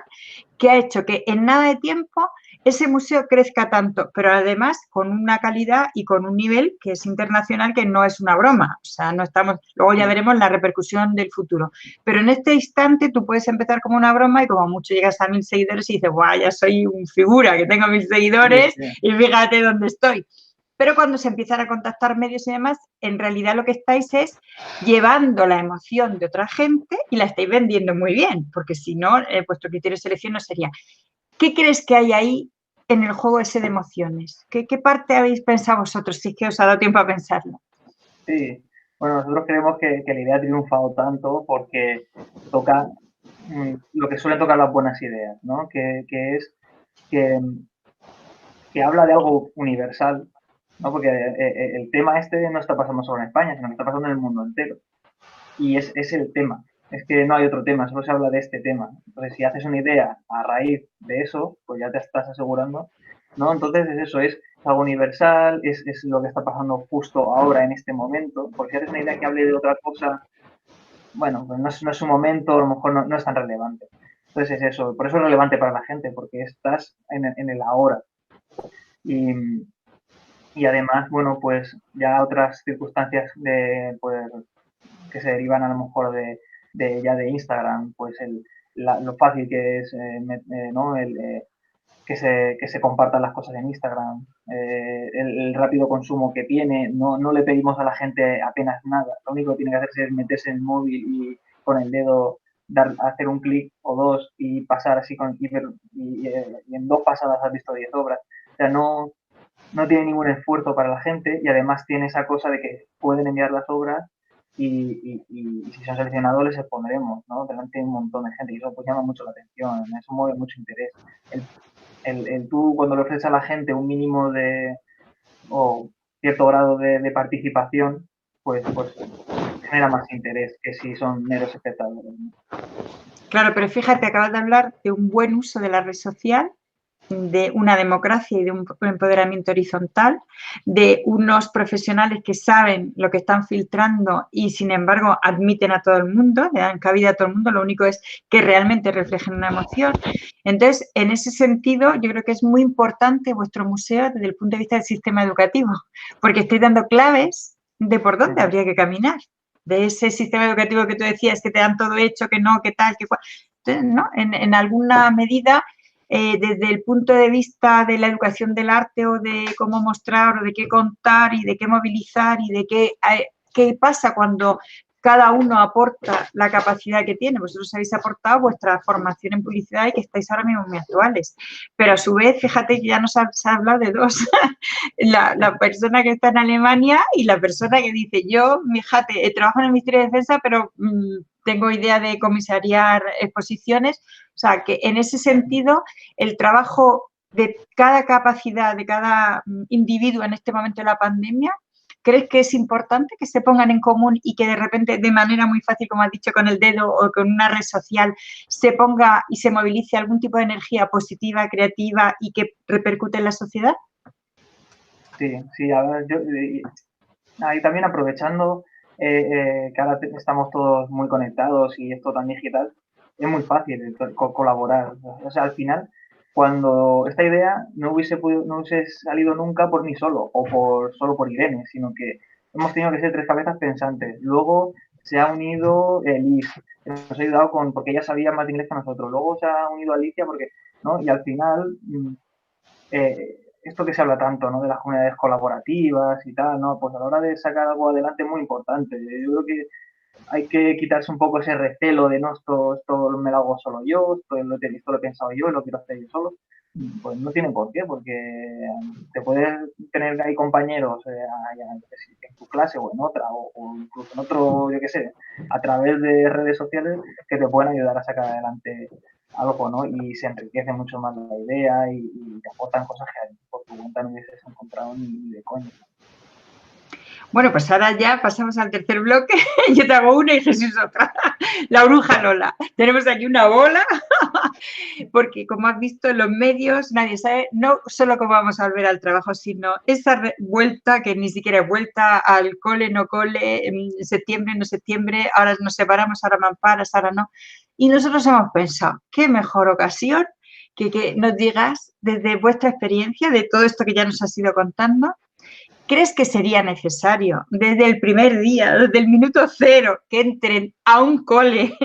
que ha hecho que en nada de tiempo ese museo crezca tanto, pero además con una calidad y con un nivel que es internacional, que no es una broma? O sea, no estamos, luego ya veremos la repercusión del futuro. Pero en este instante tú puedes empezar como una broma y como mucho llegas a 1000 seguidores y dices, guau, ya soy un figura, que tengo 1000 seguidores y fíjate dónde estoy. Pero cuando se empiezan a contactar medios y demás, en realidad lo que estáis es llevando la emoción de otra gente y la estáis vendiendo muy bien, porque si no, vuestro criterio de selección no sería. ¿Qué crees que hay ahí en el juego ese de emociones? ¿Qué parte habéis pensado vosotros, si es que os ha dado tiempo a pensarlo? Sí, bueno, nosotros creemos que la idea ha triunfado tanto porque toca lo que suelen tocar las buenas ideas, ¿no? Que es que habla de algo universal, ¿no? Porque el tema este no está pasando solo en España, sino que está pasando en el mundo entero. Y es el tema. Es que no hay otro tema, solo se habla de este tema. Entonces, si haces una idea a raíz de eso, pues ya te estás asegurando, ¿no? Entonces, es eso, es algo universal, es lo que está pasando justo ahora, en este momento. Porque si haces una idea que hable de otra cosa, bueno, pues no es un momento, a lo mejor no es tan relevante. Entonces, es eso. Por eso es relevante para la gente, porque estás en el ahora. Y, y además, bueno, pues ya otras circunstancias pues, que se derivan a lo mejor ya de Instagram, pues lo fácil que es, ¿no? Que se compartan las cosas en Instagram, el rápido consumo que tiene, no le pedimos a la gente apenas nada, lo único que tiene que hacerse es meterse en el móvil y con el dedo hacer un clic o dos y pasar así y en 2 pasadas has visto 10 obras. O sea, no tiene ningún esfuerzo para la gente y además tiene esa cosa de que pueden enviar las obras y si son seleccionados les expondremos, ¿no? Delante de un montón de gente y eso pues llama mucho la atención, eso mueve mucho interés. Tú cuando le ofreces a la gente un mínimo o cierto grado de participación, pues genera más interés que si son meros espectadores. Claro, pero fíjate, acabas de hablar de un buen uso de la red social, de una democracia y de un empoderamiento horizontal, de unos profesionales que saben lo que están filtrando y, sin embargo, admiten a todo el mundo, le dan cabida a todo el mundo, lo único es que realmente reflejen una emoción. Entonces, en ese sentido, yo creo que es muy importante vuestro museo desde el punto de vista del sistema educativo, porque estáis dando claves de por dónde habría que caminar, de ese sistema educativo que tú decías, que te dan todo hecho, que no, que tal, que cual. Entonces, ¿no? En alguna medida, desde el punto de vista de la educación del arte o de cómo mostrar o de qué contar y de qué movilizar y de qué pasa cuando cada uno aporta la capacidad que tiene. Vosotros habéis aportado vuestra formación en publicidad y que estáis ahora mismo muy actuales. Pero a su vez, fíjate que ya nos has hablado de dos. La persona que está en Alemania y la persona que dice, yo, fíjate, trabajo en el Ministerio de Defensa, pero tengo idea de comisariar exposiciones. O sea, que en ese sentido, el trabajo de cada capacidad, de cada individuo en este momento de la pandemia, ¿crees que es importante que se pongan en común y que de repente, de manera muy fácil, como has dicho, con el dedo o con una red social, se ponga y se movilice algún tipo de energía positiva, creativa y que repercute en la sociedad? Sí, a ver, ahí también aprovechando que ahora estamos todos muy conectados y esto tan digital, es muy fácil colaborar. O sea, al final, cuando esta idea no hubiese salido nunca por mí solo o solo por Irene, sino que hemos tenido que ser 3 cabezas pensantes. Luego se ha unido Liz, que nos ha ayudado porque ella sabía más de inglés que nosotros. Luego se ha unido Alicia ¿no? Y al final esto que se habla tanto, ¿no? De las comunidades colaborativas y tal, ¿no? Pues a la hora de sacar algo adelante es muy importante. Yo creo que hay que quitarse un poco ese recelo de no, esto me lo hago solo yo, esto lo he pensado yo, lo quiero hacer yo solo. Pues no tiene por qué, porque te puedes tener ahí compañeros en tu clase o en otra, o incluso en otro, yo qué sé, a través de redes sociales que te pueden ayudar a sacar adelante algo, ¿no? Y se enriquece mucho más la idea y te aportan cosas que por tu cuenta no hubieses encontrado ni de coña. Bueno, pues ahora ya pasamos al tercer bloque. Yo te hago una y Jesús otra. La bruja Lola. Tenemos aquí una bola, porque como has visto en los medios, nadie sabe no solo cómo vamos a volver al trabajo, sino esa vuelta que ni siquiera es vuelta al cole, no cole, en septiembre, no septiembre, ahora nos separamos, ahora mamparas, ahora no. Y nosotros hemos pensado, qué mejor ocasión que nos digas desde vuestra experiencia, de todo esto que ya nos has ido contando, ¿crees que sería necesario desde el primer día, desde el minuto cero, que entren a un cole,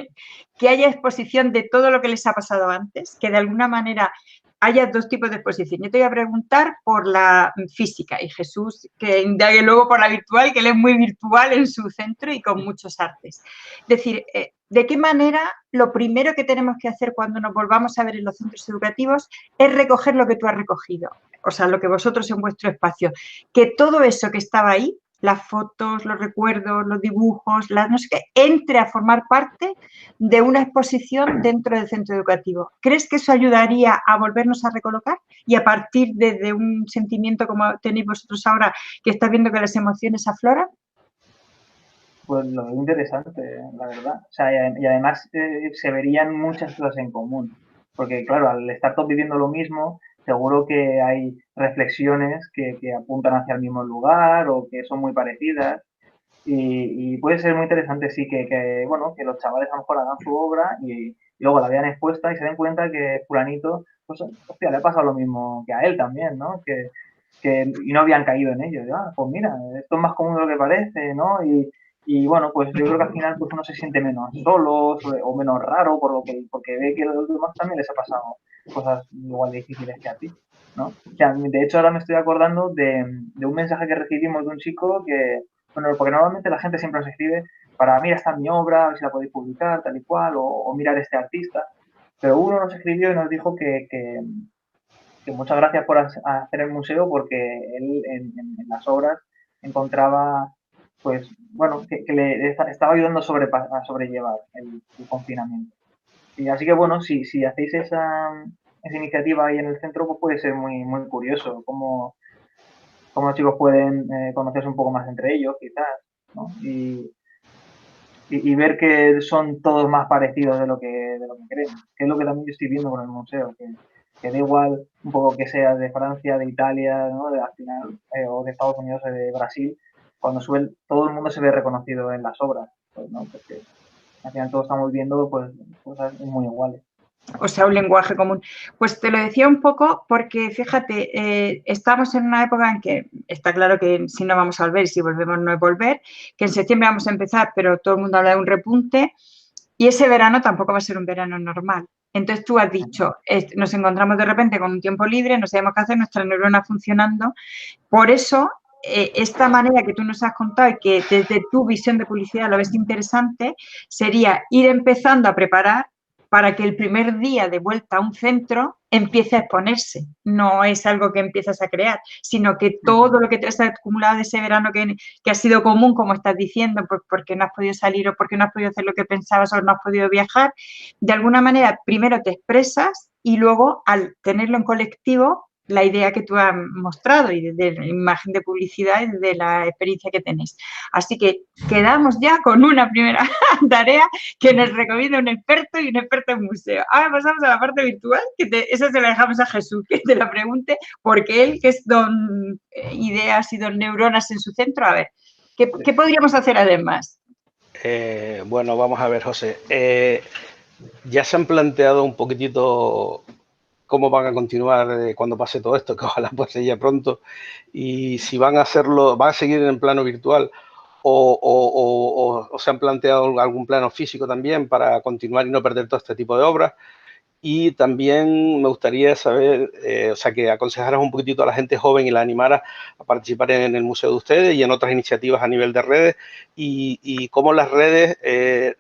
que haya exposición de todo lo que les ha pasado antes, que de alguna manera haya 2 tipos de exposición? Yo te voy a preguntar por la física y Jesús que indague luego por la virtual, que él es muy virtual en su centro y con muchos artes. Es decir, ¿de qué manera lo primero que tenemos que hacer cuando nos volvamos a ver en los centros educativos es recoger lo que tú has recogido? O sea, lo que vosotros en vuestro espacio, que todo eso que estaba ahí, las fotos, los recuerdos, los dibujos, no sé qué, entre a formar parte de una exposición dentro del centro educativo. ¿Crees que eso ayudaría a volvernos a recolocar y a partir de un sentimiento como tenéis vosotros ahora, que estás viendo que las emociones afloran? Pues lo veo interesante, la verdad. O sea, y además se verían muchas cosas en común. Porque, claro, al estar todos viviendo lo mismo, seguro que hay reflexiones que apuntan hacia el mismo lugar o que son muy parecidas. Y puede ser muy interesante, sí, bueno, que los chavales a lo mejor hagan su obra y luego la vean expuesta y se den cuenta que fulanito, pues, hostia, le ha pasado lo mismo que a él también, ¿no? Y no habían caído en ello. Pues mira, esto es más común de lo que parece, ¿no? Y bueno, pues yo creo que al final pues uno se siente menos solo o menos raro porque ve que a los demás también les ha pasado cosas igual de difíciles que a ti, ¿no? O sea, de hecho ahora me estoy acordando de un mensaje que recibimos de un chico que, bueno, porque normalmente la gente siempre nos escribe para, mira, esta es mi obra, a ver si la podéis publicar, tal y cual, o mirar este artista, pero uno nos escribió y nos dijo que muchas gracias por hacer el museo porque él en las obras encontraba, pues, bueno, que le estaba ayudando a sobrellevar el confinamiento. Y así que, bueno, si hacéis esa iniciativa ahí en el centro, pues puede ser muy, muy curioso cómo los chicos pueden conocerse un poco más entre ellos, quizás, ¿no? Y ver que son todos más parecidos de lo que creen, que es lo que también yo estoy viendo con el museo, que da igual un poco que sea de Francia, de Italia, ¿no? Al final, o de Estados Unidos o de Brasil, cuando suben, todo el mundo se ve reconocido en las obras, pues, ¿no? Porque al final todos estamos viendo pues, cosas muy iguales. O sea, un lenguaje común. Pues te lo decía un poco porque, fíjate, estamos en una época en que está claro que si no vamos a volver y si volvemos no es volver, que en septiembre vamos a empezar, pero todo el mundo habla de un repunte y ese verano tampoco va a ser un verano normal. Entonces tú has dicho, nos encontramos de repente con un tiempo libre, no sabemos qué hacer, nuestra neurona funcionando. Por eso, esta manera que tú nos has contado y que desde tu visión de publicidad lo ves interesante, sería ir empezando a preparar para que el primer día de vuelta a un centro empiece a exponerse. No es algo que empiezas a crear, sino que todo lo que te has acumulado de ese verano que ha sido común, como estás diciendo, pues porque no has podido salir o porque no has podido hacer lo que pensabas o no has podido viajar, de alguna manera primero te expresas y luego al tenerlo en colectivo, la idea que tú has mostrado y desde la imagen de publicidad y desde la experiencia que tenéis. Así que quedamos ya con una primera tarea que nos recomienda un experto y un experto en museo. Ahora pasamos a la parte virtual, esa se la dejamos a Jesús, que te la pregunte, porque él, que es don ideas y don neuronas en su centro, a ver, ¿qué podríamos hacer además? Bueno, vamos a ver, José. Ya se han planteado un poquitito cómo van a continuar cuando pase todo esto, que ojalá pase ya pronto, y si van a hacerlo, van a seguir en plano virtual o se han planteado algún plano físico también para continuar y no perder todo este tipo de obras. Y también me gustaría saber, o sea, que aconsejaras un poquitito a la gente joven y la animaras a participar en el museo de ustedes y en otras iniciativas a nivel de redes y cómo las redes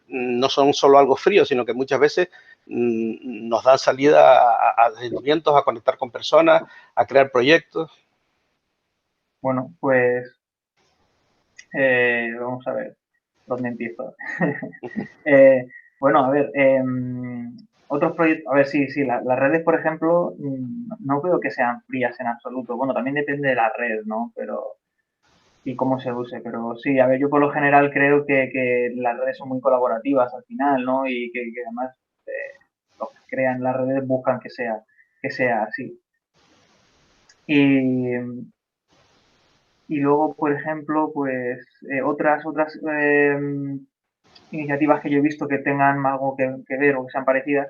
no son solo algo frío, sino que muchas veces nos dan salida a sentimientos, a conectar con personas, a crear proyectos. Bueno, pues vamos a ver dónde empiezo. Bueno, a ver, otros proyectos, a ver, sí, las redes, por ejemplo, no creo que sean frías en absoluto. Bueno, también depende de la red, ¿no? Pero y cómo se use, pero sí, a ver, yo por lo general creo que las redes son muy colaborativas al final, ¿no? Y que además los que crean las redes buscan que sea así. Y luego, por ejemplo, pues otras iniciativas que yo he visto que tengan algo que ver o que sean parecidas,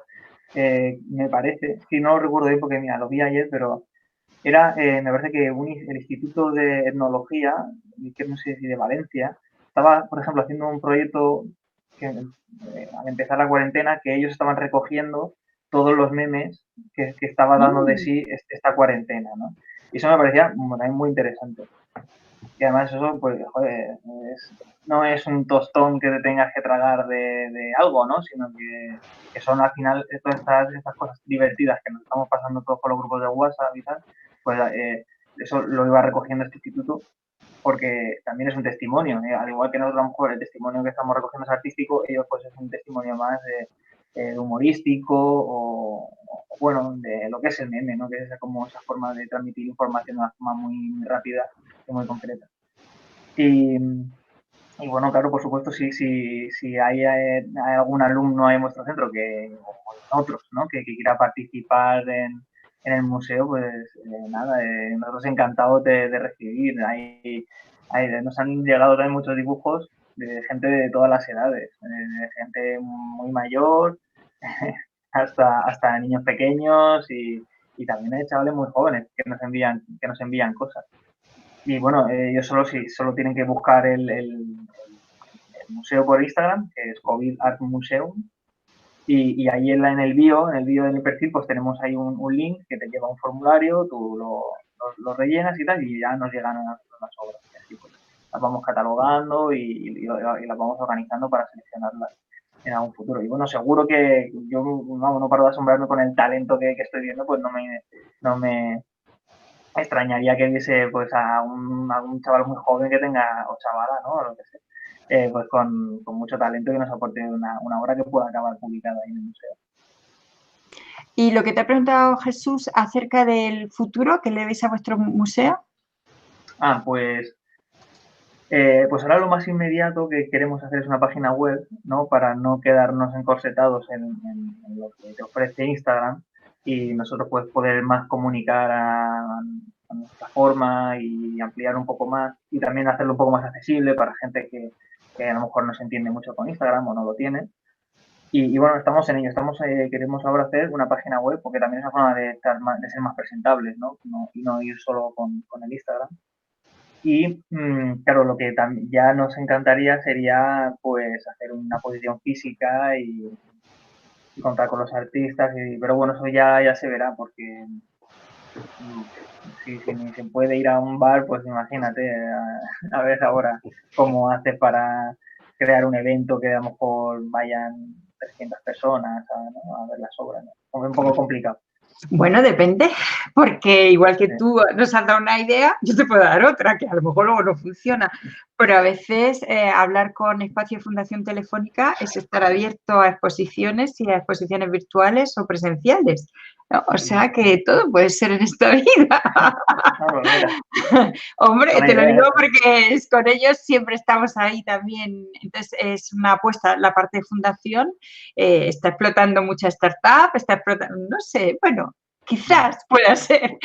me parece, si no lo recuerdo bien porque mira, lo vi ayer, pero me parece que el Instituto de Etnología, que no sé si de Valencia, estaba, por ejemplo, haciendo un proyecto que al empezar la cuarentena, que ellos estaban recogiendo todos los memes que estaba dando de sí esta cuarentena, ¿no? Y eso me parecía muy interesante. Y además eso, pues, joder, no es un tostón que te tengas que tragar de algo, ¿no? Sino que son al final todas estas cosas divertidas que nos estamos pasando todos por los grupos de WhatsApp y tal, pues eso lo iba recogiendo este instituto porque también es un testimonio, al igual que nosotros a lo mejor el testimonio que estamos recogiendo es artístico, ellos pues es un testimonio más humorístico o bueno, de lo que es el meme, ¿no? Que es como esa forma de transmitir información de una forma muy rápida y muy concreta. Y bueno, claro, por supuesto, si hay algún alumno en vuestro centro o en otros, ¿no? que quiera participar en el museo, pues nada, nosotros encantados de recibir. Nos han llegado también muchos dibujos de gente de todas las edades, de gente muy mayor, hasta niños pequeños y también hay chavales muy jóvenes que nos envían cosas. Y bueno, ellos solo tienen que buscar museo por Instagram, que es Covid Art Museum, y ahí en el bio del perfil, pues tenemos ahí un link que te lleva a un formulario, tú lo rellenas y tal, y ya nos llegan a nosotros las obras. Y así pues las vamos catalogando y las vamos organizando para seleccionarlas en algún futuro. Y bueno, seguro que yo no paro de asombrarme con el talento que estoy viendo, pues no me extrañaría que viese pues a un chaval muy joven que tenga, o chavala, ¿no? O lo que sea, pues con mucho talento que nos aporte una obra que pueda acabar publicada ahí en el museo. Y lo que te ha preguntado Jesús acerca del futuro que le veis a vuestro museo. Pues ahora lo más inmediato que queremos hacer es una página web, ¿no? Para no quedarnos encorsetados en lo que te ofrece Instagram y nosotros pues poder más comunicar a nuestra forma y ampliar un poco más y también hacerlo un poco más accesible para gente que a lo mejor no se entiende mucho con Instagram o no lo tiene. Y bueno, estamos en ello, queremos ahora hacer una página web porque también es una forma de ser más presentables, ¿no? Y no ir solo con el Instagram. Y claro, lo que ya nos encantaría sería pues hacer una posición física y contar con los artistas, pero bueno, eso ya se verá porque si ni se puede ir a un bar, pues imagínate a ver ahora cómo hace para crear un evento que a lo mejor vayan 300 personas a ver las obras, ¿no? Es un poco complicado. Bueno, depende, porque igual que Sí. tú nos has dado una idea, yo te puedo dar otra, que a lo mejor luego no funciona, pero a veces hablar con Espacio Fundación Telefónica es estar abierto a exposiciones y a exposiciones virtuales o presenciales, ¿no? O sea que todo puede ser en esta vida. Pues mira, Hombre, buena te lo idea digo esa. porque con ellos siempre estamos ahí también. Entonces, es una apuesta. La parte de fundación está explotando mucha startup, está explotando, no sé, bueno, quizás pueda ser.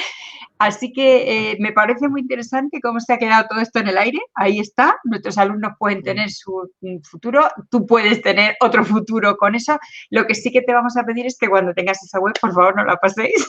Así que me parece muy interesante cómo se ha quedado todo esto en el aire. Ahí está. Nuestros alumnos pueden tener su futuro. Tú puedes tener otro futuro con eso. Lo que sí que te vamos a pedir es que cuando tengas esa web, por favor, no la paséis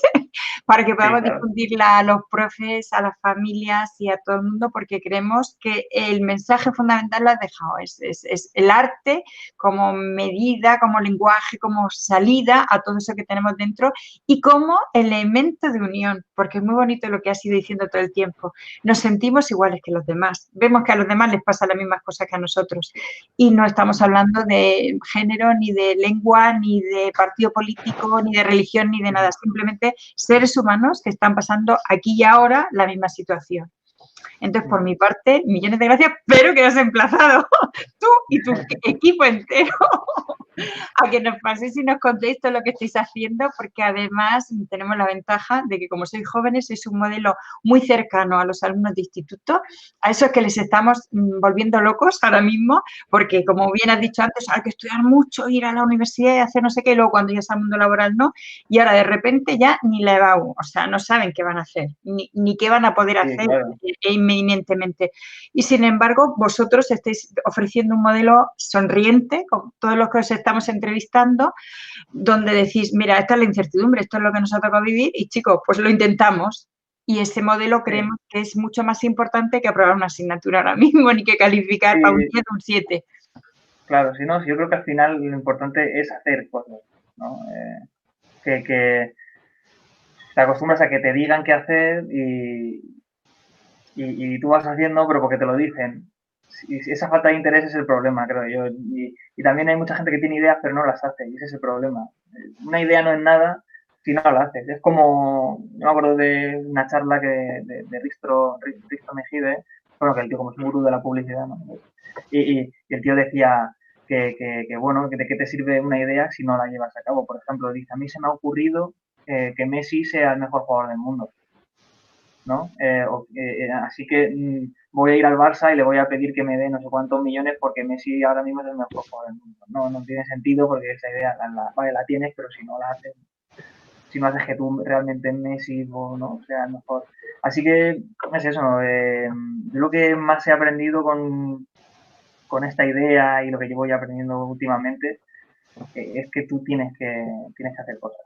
para que podamos claro. difundirla a los profes, a las familias y a todo el mundo, porque creemos que el mensaje fundamental lo has dejado. Es el arte como medida, como lenguaje, como salida a todo eso que tenemos dentro y como elemento de unión, porque es muy bonito lo que has ido diciendo todo el tiempo. Nos sentimos iguales que los demás. Vemos que a los demás les pasan las mismas cosas que a nosotros. Y no estamos hablando de género, ni de lengua, ni de partido político, ni de religión, ni de nada. Simplemente seres humanos que están pasando aquí y ahora la misma situación. Entonces, por mi parte, millones de gracias, pero que has emplazado tú y tu equipo entero a que nos paséis y nos contéis todo lo que estáis haciendo, porque además tenemos la ventaja de que como sois jóvenes, es un modelo muy cercano a los alumnos de instituto, a esos que les estamos volviendo locos ahora mismo, porque como bien has dicho antes, hay que estudiar mucho, ir a la universidad y hacer no sé qué, y luego cuando ya está el mundo laboral no, y ahora de repente ya ni la EBAU, o sea, no saben qué van a hacer, ni qué van a poder hacer Claro. inminentemente. Y sin embargo, vosotros estáis ofreciendo un modelo sonriente, con todos los que os estamos entrevistando, donde decís, mira, esta es la incertidumbre, esto es lo que nos ha tocado vivir y chicos, pues lo intentamos. Y ese modelo creemos que es mucho más importante que aprobar una asignatura ahora mismo, ni que calificar para un 10 o un 7. Claro, si no, yo creo que al final lo importante es hacer cosas, ¿no? Que te acostumbras a que te digan qué hacer y tú vas haciendo, pero porque te lo dicen. Y esa falta de interés es el problema, creo yo. Y también hay mucha gente que tiene ideas pero no las hace, y ese es el problema. Una idea no es nada si no la haces. Es como, yo me acuerdo de una charla de Risto Mejide, bueno, que el tío como es un gurú de la publicidad, ¿no? Y el tío decía bueno, ¿de qué te sirve una idea si no la llevas a cabo? Por ejemplo, dice, a mí se me ha ocurrido que Messi sea el mejor jugador del mundo, ¿no? Así que voy a ir al Barça y le voy a pedir que me dé no sé cuántos millones porque Messi ahora mismo es el mejor jugador del mundo. No tiene sentido porque esa idea la tienes, pero si no la haces, si no haces que tú realmente Messi no sea el mejor. Así que es eso, ¿no? Lo que más he aprendido con esta idea y lo que llevo ya aprendiendo últimamente es que tú tienes que hacer cosas.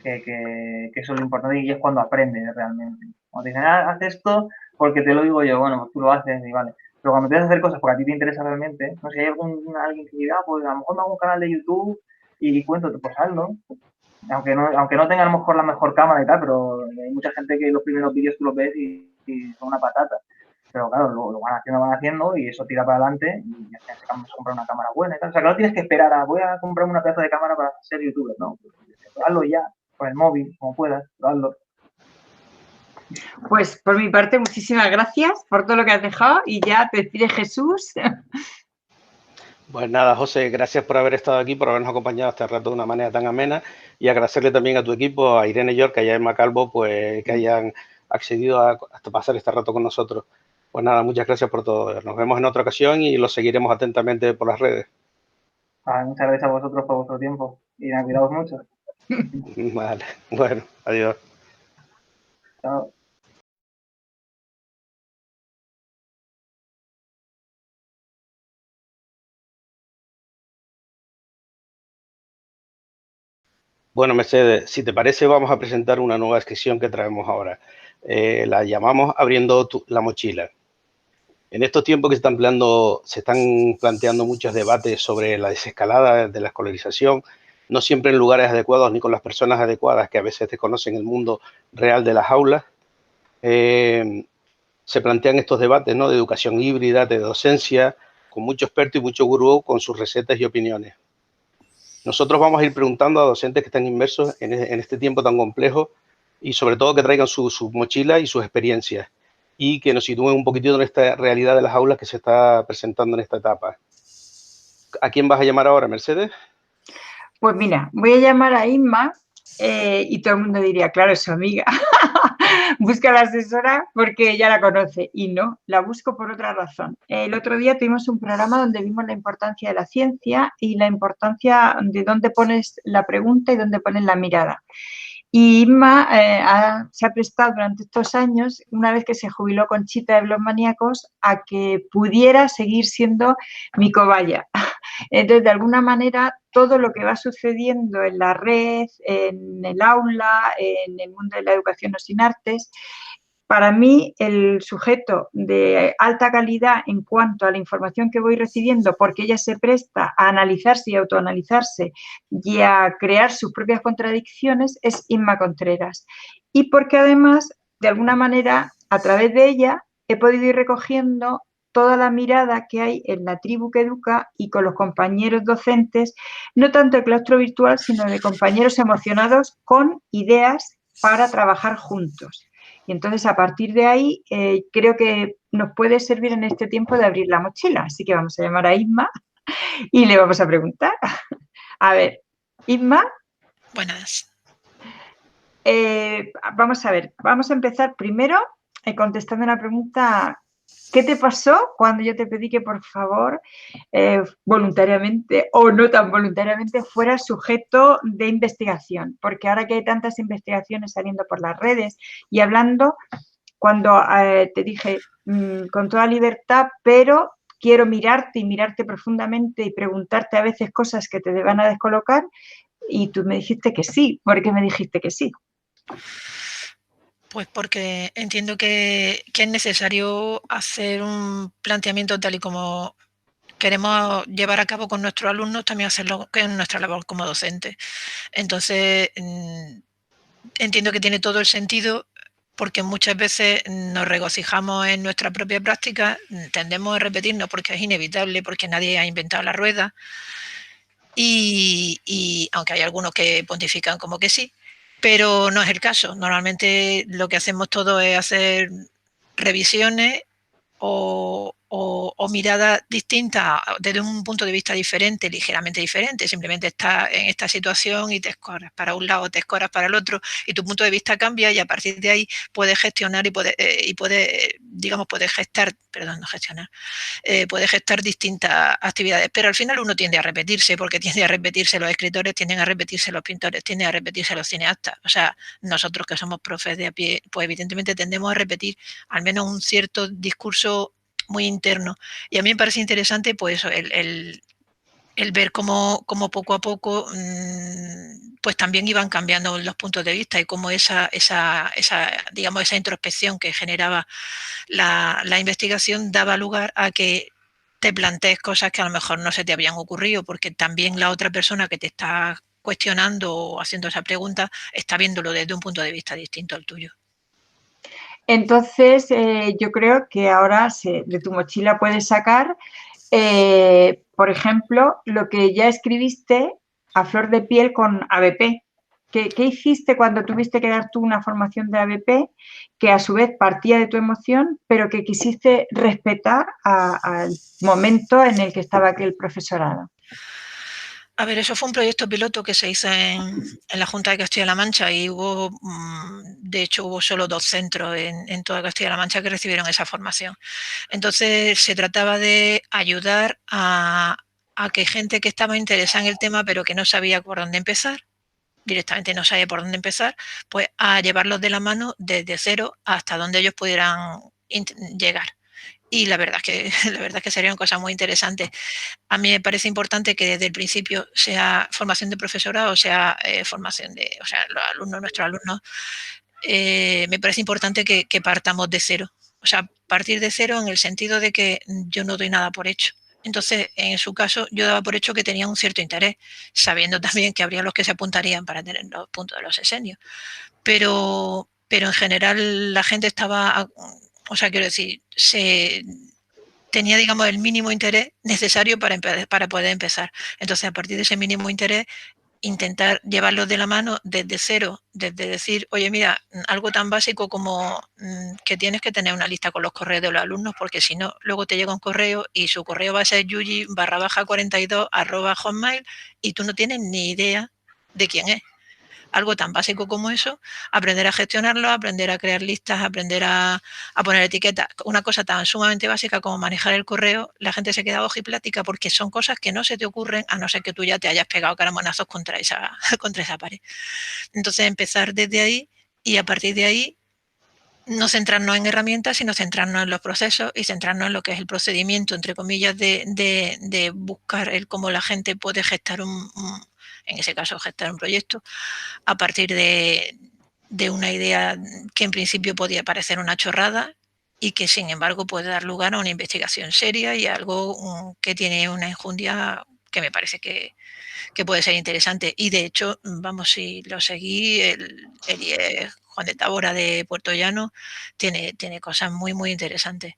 Que eso es lo importante y es cuando aprendes realmente. Cuando te dicen, haz esto porque te lo digo yo, bueno, pues tú lo haces y vale. Pero cuando empiezas a hacer cosas porque a ti te interesa realmente, no sé, si hay alguien que diga, pues a lo mejor me hago un canal de YouTube y cuento, pues hazlo. Aunque no tenga a lo mejor la mejor cámara y tal, pero hay mucha gente que los primeros vídeos tú los ves y son una patata. Pero claro, lo van haciendo y eso tira para adelante y ya se comprar una cámara buena y tal. O sea, que no tienes que esperar a voy a comprarme una pedazo de cámara para ser youtuber, ¿no? Pues hazlo ya, con el móvil, como puedas, pero hazlo. Pues por mi parte, muchísimas gracias por todo lo que has dejado y ya te despide Jesús. Pues nada, José, gracias por haber estado aquí, por habernos acompañado este rato de una manera tan amena y agradecerle también a tu equipo, a Irene York y a Emma Calvo, pues que hayan accedido a pasar este rato con nosotros. Pues nada, muchas gracias por todo. Nos vemos en otra ocasión y lo seguiremos atentamente por las redes. Muchas gracias a vosotros por vuestro tiempo y cuidaos mucho. Vale, bueno, adiós. Chao. Bueno, Mercedes, si te parece, vamos a presentar una nueva sección que traemos ahora. La llamamos Abriendo la mochila. En estos tiempos que se están planteando muchos debates sobre la desescalada de la escolarización, no siempre en lugares adecuados ni con las personas adecuadas que a veces desconocen el mundo real de las aulas, se plantean estos debates, ¿no?, de educación híbrida, de docencia, con mucho experto y mucho gurú con sus recetas y opiniones. Nosotros vamos a ir preguntando a docentes que están inmersos en este tiempo tan complejo y sobre todo que traigan su mochila y sus experiencias y que nos sitúen un poquitito en esta realidad de las aulas que se está presentando en esta etapa. ¿A quién vas a llamar ahora, Mercedes? Pues mira, voy a llamar a Inma y todo el mundo diría, claro, es su amiga. Busca a la asesora porque ella la conoce y no, la busco por otra razón. El otro día tuvimos un programa donde vimos la importancia de la ciencia y la importancia de dónde pones la pregunta y dónde pones la mirada. Y Inma se ha prestado durante estos años, una vez que se jubiló Conchita de Los Maníacos, a que pudiera seguir siendo mi cobaya. Entonces, de alguna manera, todo lo que va sucediendo en la red, en el aula, en el mundo de la educación no sin artes, para mí el sujeto de alta calidad en cuanto a la información que voy recibiendo, porque ella se presta a analizarse y autoanalizarse y a crear sus propias contradicciones, es Inma Contreras. Y porque además, de alguna manera, a través de ella, he podido ir recogiendo toda la mirada que hay en la tribu que educa y con los compañeros docentes, no tanto el claustro virtual, sino de compañeros emocionados con ideas para trabajar juntos. Y entonces, a partir de ahí, creo que nos puede servir en este tiempo de abrir la mochila. Así que vamos a llamar a Isma y le vamos a preguntar. A ver, Isma. Buenas. Vamos a ver, vamos a empezar primero contestando una pregunta. ¿Qué te pasó cuando yo te pedí que, por favor, voluntariamente o no tan voluntariamente, fueras sujeto de investigación? Porque ahora que hay tantas investigaciones saliendo por las redes y hablando, cuando te dije con toda libertad, pero quiero mirarte y mirarte profundamente y preguntarte a veces cosas que te van a descolocar, y tú me dijiste que sí. ¿Por qué me dijiste que sí? Pues porque entiendo que es necesario hacer un planteamiento tal y como queremos llevar a cabo con nuestros alumnos, también hacerlo en nuestra labor como docente. Entonces, entiendo que tiene todo el sentido porque muchas veces nos regocijamos en nuestra propia práctica, tendemos a repetirnos porque es inevitable, porque nadie ha inventado la rueda y aunque hay algunos que pontifican como que sí, pero no es el caso. Normalmente lo que hacemos todo es hacer revisiones o miradas distintas desde un punto de vista diferente, ligeramente diferente. Simplemente estás en esta situación y te escoras para un lado, te escoras para el otro y tu punto de vista cambia y a partir de ahí puedes gestionar puedes gestar, perdón, no gestionar, puede gestar distintas actividades, pero al final uno tiende a repetirse porque tiende a repetirse los escritores, tienden a repetirse los pintores, tienden a repetirse los cineastas. O sea, nosotros que somos profes de a pie, pues evidentemente tendemos a repetir al menos un cierto discurso muy interno. Y a mí me parece interesante pues el el ver cómo poco a poco pues también iban cambiando los puntos de vista y cómo esa digamos, esa introspección que generaba la investigación daba lugar a que te plantees cosas que a lo mejor no se te habían ocurrido, porque también la otra persona que te está cuestionando o haciendo esa pregunta está viéndolo desde un punto de vista distinto al tuyo. Entonces, yo creo que ahora de tu mochila puedes sacar, por ejemplo, lo que ya escribiste a flor de piel con ABP. ¿Qué hiciste cuando tuviste que dar tú una formación de ABP que a su vez partía de tu emoción, pero que quisiste respetar al momento en el que estaba aquel profesorado? A ver, eso fue un proyecto piloto que se hizo en la Junta de Castilla-La Mancha y hubo, de hecho, hubo solo 2 centros en toda Castilla-La Mancha que recibieron esa formación. Entonces, se trataba de ayudar a que gente que estaba interesada en el tema pero que no sabía por dónde empezar, directamente no sabía por dónde empezar, pues a llevarlos de la mano desde cero hasta donde ellos pudieran llegar. Y la verdad es que serían cosas muy interesantes. A mí me parece importante que desde el principio sea formación de profesorado, o sea, formación de, o sea, los alumnos, nuestros alumnos, me parece importante que partamos de cero. O sea, partir de cero en el sentido de que yo no doy nada por hecho. Entonces, en su caso, yo daba por hecho que tenía un cierto interés, sabiendo también que habría los que se apuntarían para tener los puntos de los sesenios. Pero en general la gente estaba, o sea, quiero decir, tenía, digamos, el mínimo interés necesario para poder empezar. Entonces, a partir de ese mínimo interés, intentar llevarlos de la mano desde cero, desde decir, oye, mira, algo tan básico como que tienes que tener una lista con los correos de los alumnos, porque si no, luego te llega un correo y su correo va a ser yuyi_42@hotmail y tú no tienes ni idea de quién es. Algo tan básico como eso, aprender a gestionarlo, aprender a crear listas, aprender a poner etiquetas. Una cosa tan sumamente básica como manejar el correo, la gente se queda ojiplática porque son cosas que no se te ocurren a no ser que tú ya te hayas pegado caramonazos contra esa pared. Entonces, empezar desde ahí y a partir de ahí no centrarnos en herramientas, sino centrarnos en los procesos y centrarnos en lo que es el procedimiento, entre comillas, de buscar el cómo la gente puede gestar en ese caso, gestar un proyecto a partir de una idea que en principio podía parecer una chorrada y que sin embargo puede dar lugar a una investigación seria y algo que tiene una enjundia que me parece que puede ser interesante. Y de hecho, vamos, si lo seguí, el IES Juan de Tábora de Puerto Llano tiene cosas muy, muy interesantes.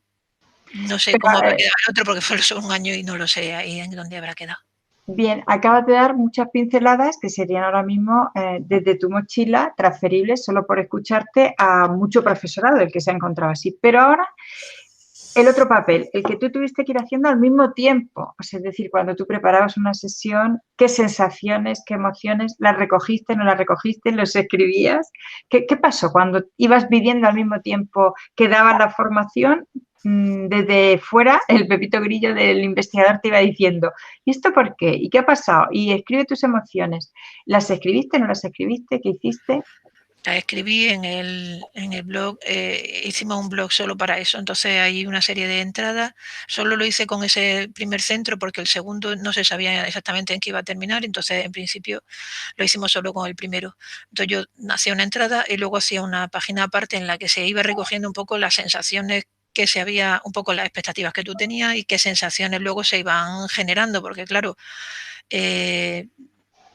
No sé cómo habrá quedado el otro porque fue solo un año y no lo sé ahí en dónde habrá quedado. Bien, acabas de dar muchas pinceladas que serían ahora mismo desde tu mochila transferibles solo por escucharte a mucho profesorado, el que se ha encontrado así. Pero ahora el otro papel, el que tú tuviste que ir haciendo al mismo tiempo. O sea, es decir, cuando tú preparabas una sesión, ¿qué sensaciones, qué emociones? ¿Las recogiste, no las recogiste, los escribías? ¿Qué pasó cuando ibas viviendo al mismo tiempo que dabas la formación? Desde fuera, el Pepito Grillo del investigador te iba diciendo, ¿y esto por qué? ¿Y qué ha pasado? Y escribe tus emociones. ¿Las escribiste, no las escribiste? ¿Qué hiciste? La escribí en el blog, hicimos un blog solo para eso, entonces hay una serie de entradas, solo lo hice con ese primer centro porque el segundo no se sabía exactamente en qué iba a terminar, entonces en principio lo hicimos solo con el primero. Entonces yo hacía una entrada y luego hacía una página aparte en la que se iba recogiendo un poco las sensaciones que se había, un poco las expectativas que tú tenías y qué sensaciones luego se iban generando, porque claro,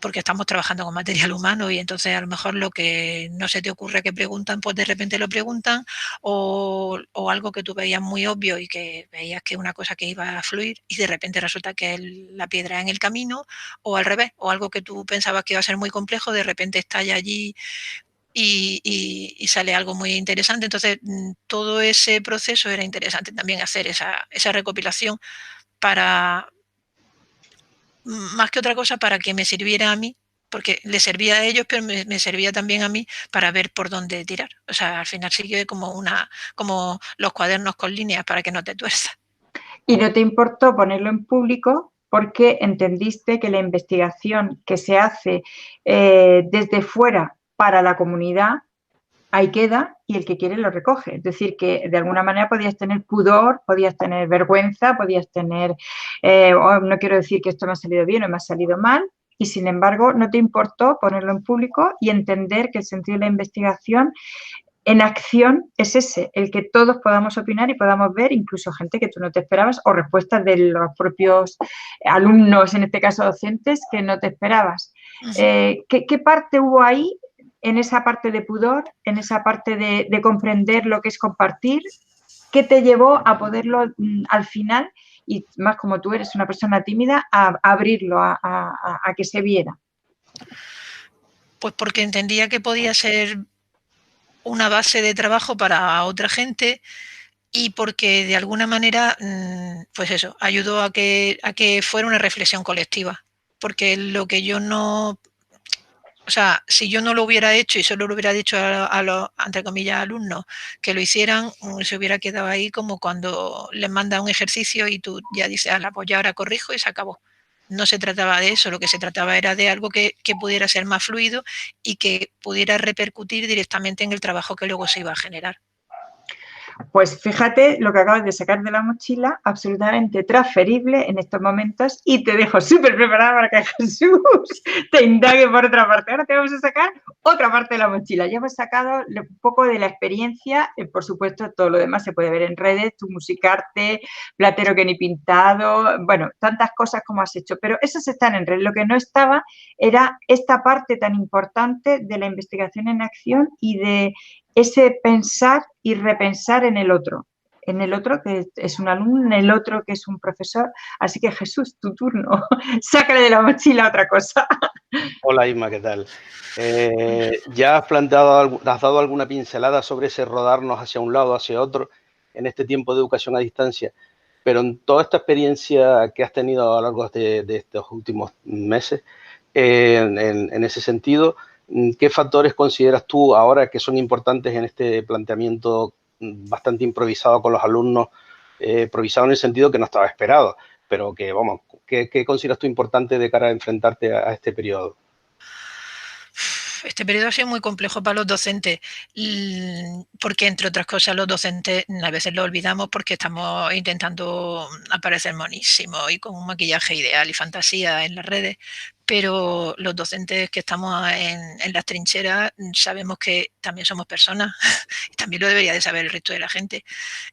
porque estamos trabajando con material humano y entonces a lo mejor lo que no se te ocurre que preguntan, pues de repente lo preguntan o algo que tú veías muy obvio y que veías que una cosa que iba a fluir y de repente resulta que es la piedra en el camino o al revés, o algo que tú pensabas que iba a ser muy complejo, de repente estalla allí y sale algo muy interesante. Entonces todo ese proceso era interesante también hacer esa recopilación para más que otra cosa para que me sirviera a mí, porque le servía a ellos, pero me servía también a mí para ver por dónde tirar. O sea, al final sigue como los cuadernos con líneas para que no te tuerzas. Y no te importó ponerlo en público porque entendiste que la investigación que se hace desde fuera para la comunidad ahí queda y el que quiere lo recoge. Es decir, que de alguna manera podías tener pudor, podías tener vergüenza, podías tener, oh, no quiero decir que esto me ha salido bien o me ha salido mal, y sin embargo no te importó ponerlo en público y entender que el sentido de la investigación en acción es ese, el que todos podamos opinar y podamos ver incluso gente que tú no te esperabas o respuestas de los propios alumnos, en este caso docentes, que no te esperabas. ¿Qué parte hubo ahí en esa parte de pudor, en esa parte de comprender lo que es compartir? ¿Qué te llevó a poderlo al final, y más como tú eres una persona tímida, a abrirlo, a que se viera? Pues porque entendía que podía ser una base de trabajo para otra gente y porque de alguna manera, pues eso, ayudó a que fuera una reflexión colectiva. Porque lo que yo no... O sea, si yo no lo hubiera hecho y solo lo hubiera dicho a los, entre comillas, alumnos que lo hicieran, se hubiera quedado ahí como cuando les manda un ejercicio y tú ya dices, pues ya ahora corrijo y se acabó. No se trataba de eso, lo que se trataba era de algo que pudiera ser más fluido y que pudiera repercutir directamente en el trabajo que luego se iba a generar. Pues fíjate lo que acabas de sacar de la mochila, absolutamente transferible en estos momentos, y te dejo súper preparada para que Jesús te indague por otra parte. Ahora te vamos a sacar otra parte de la mochila. Ya hemos sacado un poco de la experiencia, por supuesto todo lo demás se puede ver en redes, tu musicarte, platero que ni pintado, bueno, tantas cosas como has hecho, pero esas están en redes. Lo que no estaba era esta parte tan importante de la investigación en acción y de ese pensar y repensar en el otro que es un alumno, en el otro que es un profesor. Así que Jesús, tu turno, sácale de la mochila otra cosa. Hola Isma, ¿qué tal? Ya has dado alguna pincelada sobre ese rodarnos hacia un lado, hacia otro, en este tiempo de educación a distancia, pero en toda esta experiencia que has tenido a lo largo de estos últimos meses, en ese sentido, ¿qué factores consideras tú ahora que son importantes en este planteamiento bastante improvisado con los alumnos? Improvisado en el sentido que no estaba esperado, pero que, vamos, ¿qué consideras tú importante de cara a enfrentarte a este periodo? Este periodo ha sido muy complejo para los docentes, porque entre otras cosas los docentes a veces lo olvidamos porque estamos intentando aparecer monísimos y con un maquillaje ideal y fantasía en las redes, pero los docentes que estamos en las trincheras sabemos que también somos personas y también lo debería de saber el resto de la gente.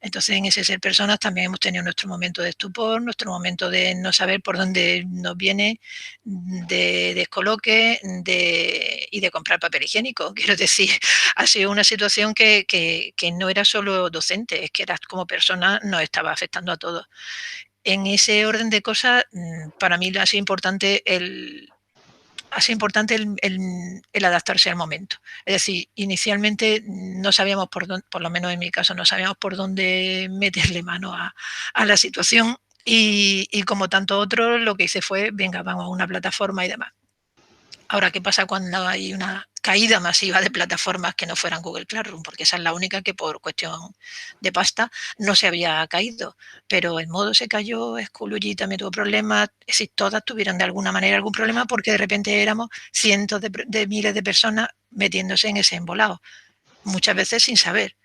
Entonces, en ese ser personas también hemos tenido nuestro momento de estupor, nuestro momento de no saber por dónde nos viene, de descoloque y de comprar papel higiénico. Quiero decir, ha sido una situación que no era solo docente, es que era como persona, nos estaba afectando a todos. En ese orden de cosas, para mí ha sido importante el adaptarse al momento. Es decir, inicialmente no sabíamos por dónde, por lo menos en mi caso, no sabíamos por dónde meterle mano a la situación y como tanto otros, lo que hice fue, venga, vamos a una plataforma y demás. Ahora, ¿qué pasa cuando hay una caída masiva de plataformas que no fueran Google Classroom? Porque esa es la única que por cuestión de pasta no se había caído. Pero el Modo se cayó, Schoology también tuvo problemas, es decir, todas tuvieron de alguna manera algún problema porque de repente éramos cientos de miles de personas metiéndose en ese embolado, muchas veces sin saber.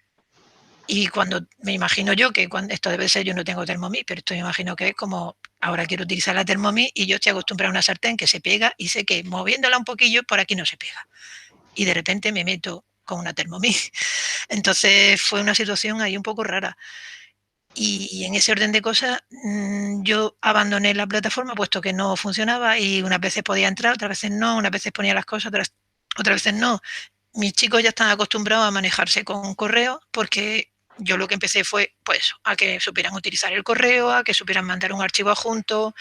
Y cuando me imagino yo que esto debe ser, yo no tengo Thermomix, pero esto me imagino que es como ahora quiero utilizar la Thermomix y yo estoy acostumbrada a una sartén que se pega y sé que moviéndola un poquillo por aquí no se pega. Y de repente me meto con una Thermomix. Entonces fue una situación ahí un poco rara. Y en ese orden de cosas yo abandoné la plataforma puesto que no funcionaba y unas veces podía entrar, otras veces no, unas veces ponía las cosas, otras veces no. Mis chicos ya están acostumbrados a manejarse con correo porque yo lo que empecé fue pues a que supieran utilizar el correo, a que supieran mandar un archivo adjunto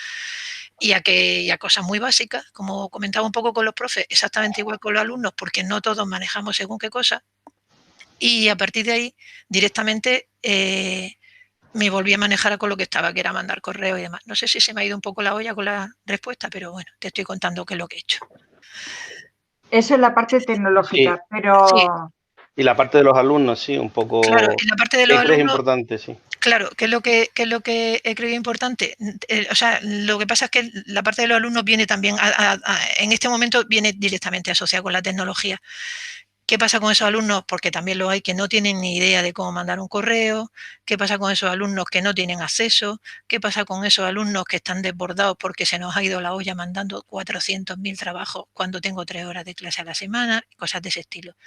y a cosas muy básicas, como comentaba un poco con los profes, exactamente igual con los alumnos, porque no todos manejamos según qué cosa. Y a partir de ahí, directamente me volví a manejar con lo que estaba, que era mandar correo y demás. No sé si se me ha ido un poco la olla con la respuesta, pero bueno, te estoy contando qué es lo que he hecho. Eso es la parte tecnológica, Sí, pero... Sí. Y la parte de los alumnos, sí, un poco... Claro, y la parte de ¿Qué los crees alumnos, importante? Sí. claro, ¿qué es lo que he creído importante? O sea, lo que pasa es que la parte de los alumnos viene también, en este momento viene directamente asociada con la tecnología. ¿Qué pasa con esos alumnos? Porque también lo hay que no tienen ni idea de cómo mandar un correo. ¿Qué pasa con esos alumnos que no tienen acceso? ¿Qué pasa con esos alumnos que están desbordados porque se nos ha ido la olla mandando 400.000 trabajos cuando tengo 3 horas de clase a la semana? Cosas de ese estilo.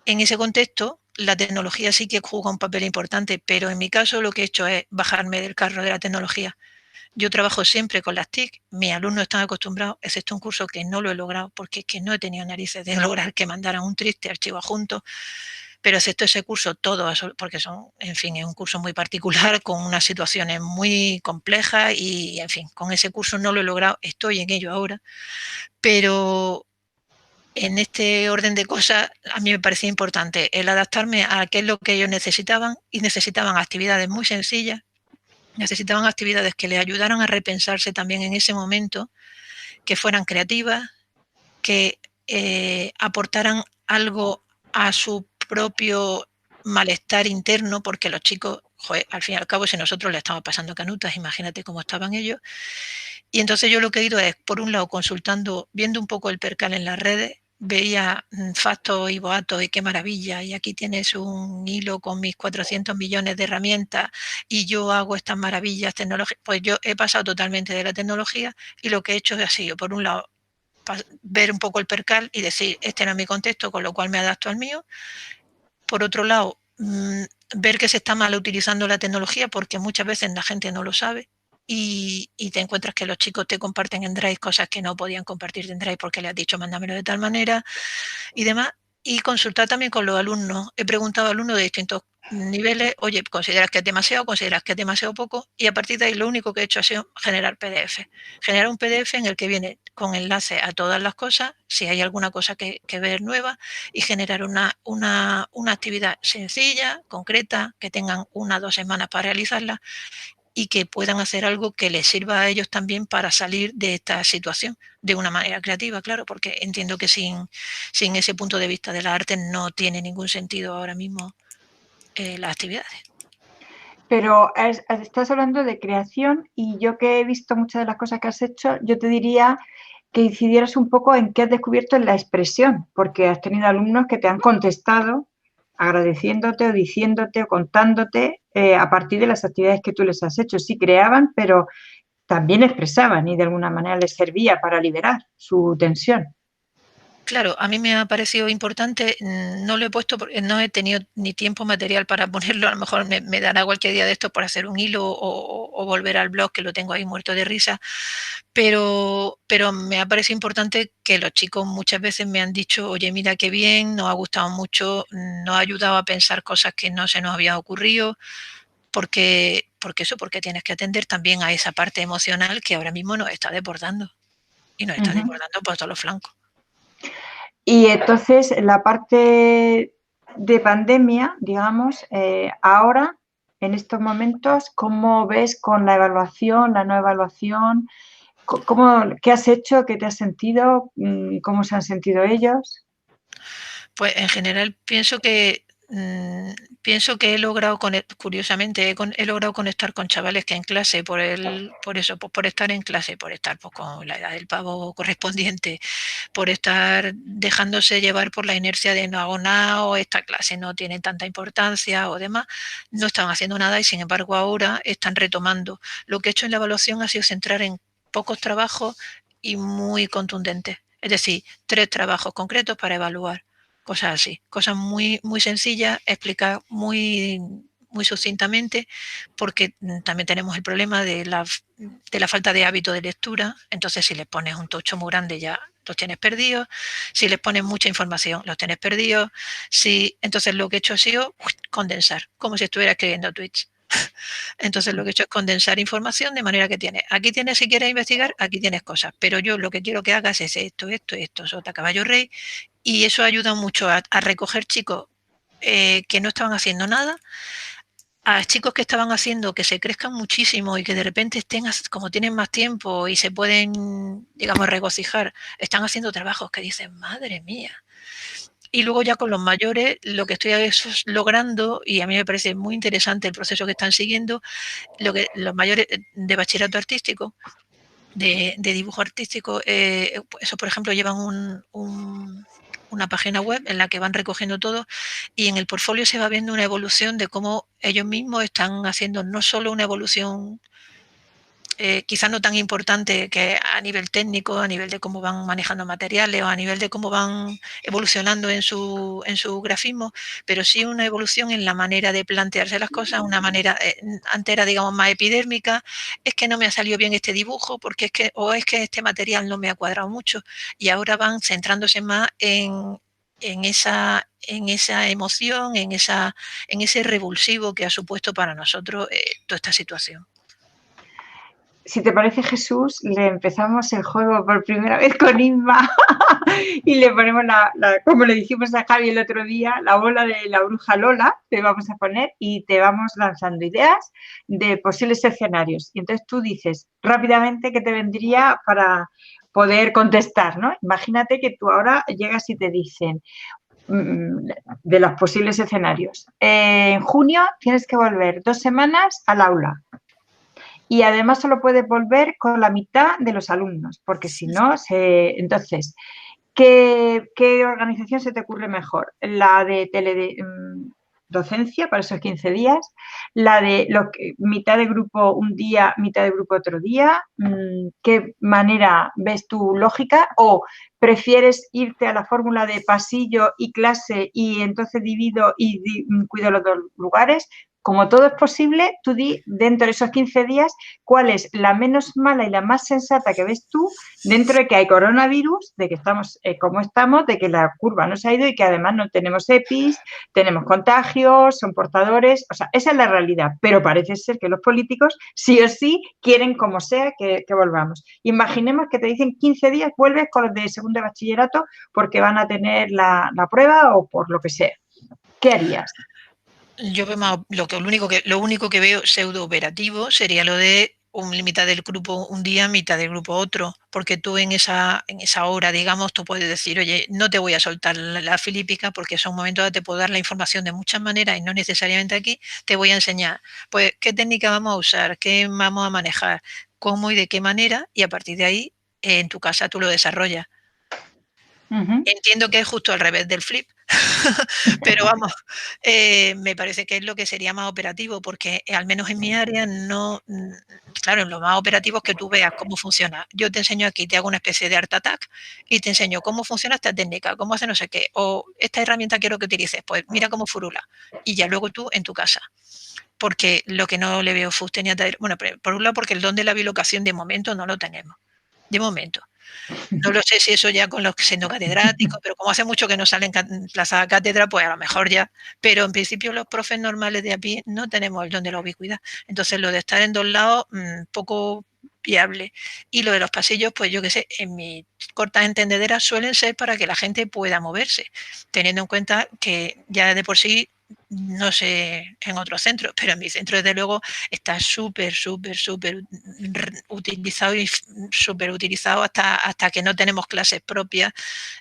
En ese contexto, la tecnología sí que juega un papel importante, pero en mi caso lo que he hecho es bajarme del carro de la tecnología. Yo trabajo siempre con las TIC, mis alumnos están acostumbrados, excepto un curso que no lo he logrado porque es que no he tenido narices de lograr que mandaran un triste archivo adjunto, pero excepto ese curso, todo, porque son, en fin, es un curso muy particular, con unas situaciones muy complejas y, en fin, con ese curso no lo he logrado, estoy en ello ahora, pero en este orden de cosas a mí me parecía importante el adaptarme a qué es lo que ellos necesitaban y necesitaban actividades muy sencillas, necesitaban actividades que les ayudaran a repensarse también en ese momento, que fueran creativas, que aportaran algo a su propio malestar interno, porque los chicos, joder, al fin y al cabo, si nosotros le estamos pasando canutas, imagínate cómo estaban ellos. Y entonces yo lo que he ido es, por un lado, consultando, viendo un poco el percal en las redes, veía factos y boatos y qué maravilla, y aquí tienes un hilo con mis 400 millones de herramientas y yo hago estas maravillas tecnológicas. Pues yo he pasado totalmente de la tecnología y lo que he hecho ha sido, por un lado, ver un poco el percal y decir, este no es mi contexto, con lo cual me adapto al mío. Por otro lado, ver que se está mal utilizando la tecnología porque muchas veces la gente no lo sabe y te encuentras que los chicos te comparten en Drive cosas que no podían compartir en Drive porque le has dicho mándamelo de tal manera y demás. Y consultar también con los alumnos. He preguntado a alumnos de distintos niveles, oye, ¿consideras que es demasiado? ¿Consideras que es demasiado poco? Y a partir de ahí lo único que he hecho ha sido generar PDF. Generar un PDF en el que viene con enlace a todas las cosas, si hay alguna cosa que ver nueva, y generar una actividad sencilla, concreta, que tengan 1 o 2 semanas para realizarla y que puedan hacer algo que les sirva a ellos también para salir de esta situación de una manera creativa, claro, porque entiendo que sin ese punto de vista de la arte no tiene ningún sentido ahora mismo las actividades. Pero estás hablando de creación y yo que he visto muchas de las cosas que has hecho, yo te diría que incidieras un poco en qué has descubierto en la expresión, porque has tenido alumnos que te han contestado agradeciéndote o diciéndote o contándote a partir de las actividades que tú les has hecho. Sí creaban, pero también expresaban y de alguna manera les servía para liberar su tensión. Claro, a mí me ha parecido importante, no lo he puesto porque no he tenido ni tiempo material para ponerlo, a lo mejor me dará cualquier día de esto por hacer un hilo o volver al blog que lo tengo ahí muerto de risa, pero me ha parecido importante que los chicos muchas veces me han dicho, oye, mira qué bien, nos ha gustado mucho, nos ha ayudado a pensar cosas que no se nos había ocurrido, porque tienes que atender también a esa parte emocional que ahora mismo nos está desbordando y nos está desbordando por todos los flancos. Y entonces, la parte de pandemia, digamos, ahora, en estos momentos, ¿cómo ves con la evaluación, la no evaluación? ¿Qué has hecho? ¿Qué te has sentido? ¿Cómo se han sentido ellos? Pues en general pienso que he logrado, curiosamente, he logrado conectar con chavales que en clase, por eso, pues por estar en clase, por estar pues, con la edad del pavo correspondiente, por estar dejándose llevar por la inercia de no hago nada o esta clase no tiene tanta importancia o demás, no estaban haciendo nada y sin embargo ahora están retomando. Lo que he hecho en la evaluación ha sido centrar en pocos trabajos y muy contundentes, es decir, 3 trabajos concretos para evaluar. Cosas así, cosas muy, muy sencillas, explicar muy, muy sucintamente, porque también tenemos el problema de la falta de hábito de lectura. Entonces, si les pones un tocho muy grande ya los tienes perdidos, si les pones mucha información los tienes perdidos, entonces lo que he hecho ha sido condensar, como si estuviera escribiendo tweets. Entonces lo que he hecho es condensar información de manera que aquí tienes, si quieres investigar, aquí tienes cosas, pero yo lo que quiero que hagas es esto, sota, caballo, rey, y eso ayuda mucho a recoger chicos que no estaban haciendo nada, a chicos que estaban haciendo que se crezcan muchísimo y que de repente estén, como tienen más tiempo y se pueden, digamos, regocijar, están haciendo trabajos que dicen, madre mía. Y luego ya con los mayores lo que estoy logrando, y a mí me parece muy interesante el proceso que están siguiendo, los mayores de bachillerato artístico, de dibujo artístico, eso por ejemplo llevan una página web en la que van recogiendo todo y en el portfolio se va viendo una evolución de cómo ellos mismos están haciendo no solo una evolución quizás no tan importante que a nivel técnico, a nivel de cómo van manejando materiales o a nivel de cómo van evolucionando en su grafismo, pero sí una evolución en la manera de plantearse las cosas, una manera, antes era, digamos, más epidérmica, es que no me ha salido bien este dibujo, porque es que este material no me ha cuadrado mucho, y ahora van centrándose más en esa emoción, en ese revulsivo que ha supuesto para nosotros toda esta situación. Si te parece, Jesús, le empezamos el juego por primera vez con Inma y le ponemos, como le dijimos a Javi el otro día, la bola de la bruja Lola, te vamos a poner y te vamos lanzando ideas de posibles escenarios. Y entonces tú dices rápidamente qué te vendría para poder contestar, ¿no? Imagínate que tú ahora llegas y te dicen de los posibles escenarios. En junio tienes que volver 2 semanas al aula. Y además solo puedes volver con la mitad de los alumnos, porque si no, entonces, ¿qué organización se te ocurre mejor? ¿La de docencia para esos 15 días? ¿La de mitad de grupo un día, mitad de grupo otro día? ¿Qué manera ves tu lógica? ¿O prefieres irte a la fórmula de pasillo y clase y entonces divido y cuido los 2 lugares? Como todo es posible, tú di dentro de esos 15 días cuál es la menos mala y la más sensata que ves tú dentro de que hay coronavirus, de que estamos como estamos, de que la curva no se ha ido y que además no tenemos EPIs, tenemos contagios, son portadores, o sea, esa es la realidad, pero parece ser que los políticos sí o sí quieren como sea que volvamos. Imaginemos que te dicen 15 días vuelves con los de segundo de bachillerato porque van a tener la prueba o por lo que sea. ¿Qué harías? Yo veo más, lo único que veo pseudo operativo sería lo de mitad del grupo un día, mitad del grupo otro, porque tú en esa hora, digamos, tú puedes decir, oye, no te voy a soltar la filípica porque son momentos donde te puedo dar la información de muchas maneras y no necesariamente aquí, te voy a enseñar, pues, qué técnica vamos a usar, qué vamos a manejar, cómo y de qué manera, y a partir de ahí, en tu casa tú lo desarrollas. Entiendo que es justo al revés del flip, pero vamos, me parece que es lo que sería más operativo, porque al menos en mi área no, claro, en lo más operativo es que tú veas cómo funciona. Yo te enseño aquí, te hago una especie de art attack y te enseño cómo funciona esta técnica, cómo hace no sé qué, o esta herramienta quiero que utilices, pues mira cómo furula, y ya luego tú en tu casa. Porque lo que no le veo fuste ni atadero, bueno, por un lado porque el don de la bilocación de momento no lo tenemos, de momento. No lo sé si eso ya con los siendo catedráticos, pero como hace mucho que no salen en plaza cátedra, pues a lo mejor ya. Pero en principio los profes normales de a pie no tenemos el don de la ubicuidad. Entonces lo de estar en 2 lados, poco viable. Y lo de los pasillos, pues yo qué sé, en mis cortas entendederas suelen ser para que la gente pueda moverse, teniendo en cuenta que ya de por sí, no sé en otros centros, pero en mi centro desde luego está súper utilizado y súper utilizado hasta que no tenemos clases propias,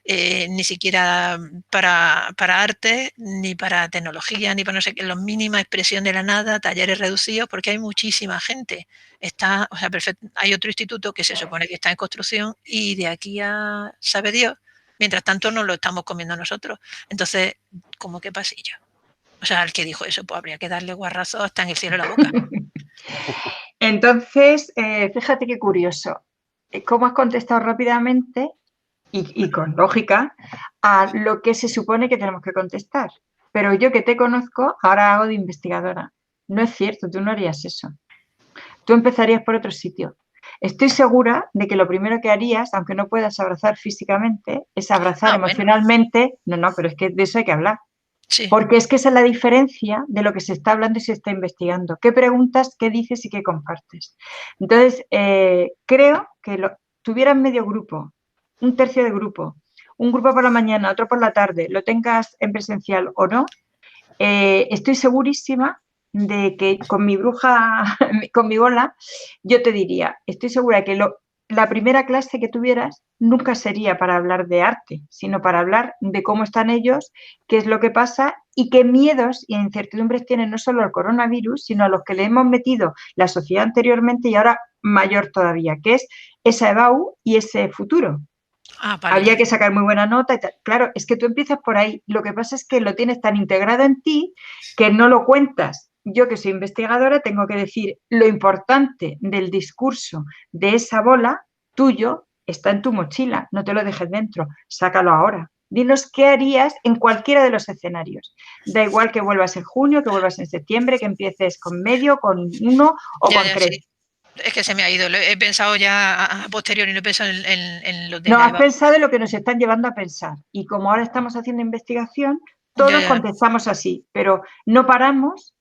ni siquiera para arte, ni para tecnología, ni para no sé qué, la mínima expresión de la nada, talleres reducidos, porque hay muchísima gente. O sea, hay otro instituto que se supone que está en construcción y de aquí a sabe Dios, mientras tanto nos lo estamos comiendo nosotros. Entonces, ¿cómo qué pasillo? O sea, al que dijo eso, pues habría que darle guarrazos hasta en el cielo de la boca. Entonces, fíjate qué curioso. ¿Cómo has contestado rápidamente y con lógica a lo que se supone que tenemos que contestar? Pero yo que te conozco, ahora hago de investigadora. No es cierto, tú no harías eso. Tú empezarías por otro sitio. Estoy segura de que lo primero que harías, aunque no puedas abrazar físicamente, es abrazar emocionalmente. Bueno. No, pero es que de eso hay que hablar. Sí. Porque es que esa es la diferencia de lo que se está hablando y se está investigando. ¿Qué preguntas, qué dices y qué compartes? Entonces, creo que tuvieras medio grupo, un tercio de grupo, un grupo por la mañana, otro por la tarde, lo tengas en presencial o no, estoy segurísima de que con mi bruja, con mi bola, yo te diría, estoy segura que la primera clase que tuvieras nunca sería para hablar de arte, sino para hablar de cómo están ellos, qué es lo que pasa y qué miedos y incertidumbres tienen no solo el coronavirus, sino a los que le hemos metido la sociedad anteriormente y ahora mayor todavía, que es esa EBAU y ese futuro. Vale, Había ya. que sacar muy buena nota y tal. Claro, es que tú empiezas por ahí. Lo que pasa es que lo tienes tan integrado en ti que no lo cuentas. Yo que soy investigadora tengo que decir lo importante del discurso de esa bola tuyo está en tu mochila, no te lo dejes dentro, sácalo ahora. Dinos qué harías en cualquiera de los escenarios. Da igual que vuelvas en junio, que vuelvas en septiembre, que empieces con medio, con uno o Ya, con ya, tres. sí. Es que se me ha ido. He pensado ya a posteriori, no he pensado en lo de No la has evaluación. pensado en lo que nos están llevando a pensar. Y como ahora estamos haciendo investigación, Ya, todos ya. contestamos así, pero no paramos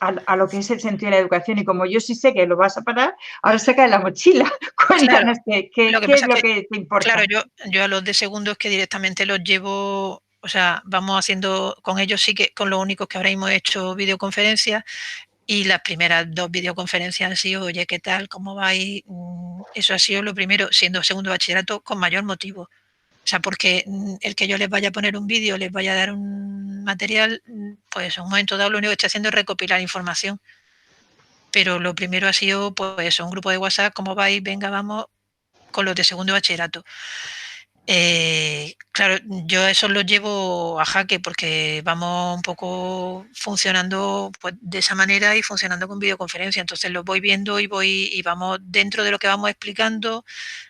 a lo que es el sentido de la educación. Y como yo sí sé que lo vas a parar, ahora saca de la mochila. Claro, Cuéntanos qué lo que es pasa es lo que, que te importa. claro, yo a los de segundo es que directamente los llevo, o sea, vamos haciendo con ellos, sí que con los únicos que ahora mismo he hecho videoconferencias, y las primeras 2 videoconferencias han sido, oye, ¿qué tal? ¿Cómo vais? Eso ha sido lo primero, siendo segundo bachillerato, con mayor motivo. O sea, porque el que yo les vaya a poner un vídeo, les vaya a dar un material, pues en un momento dado lo único que estoy haciendo es recopilar información. Pero lo primero ha sido, pues, un grupo de WhatsApp, ¿cómo vais? Venga, vamos, con los de segundo bachillerato. Claro, yo eso lo llevo a jaque porque vamos un poco funcionando pues, de esa manera y funcionando con videoconferencia. Entonces lo voy viendo y vamos dentro de lo que vamos explicando,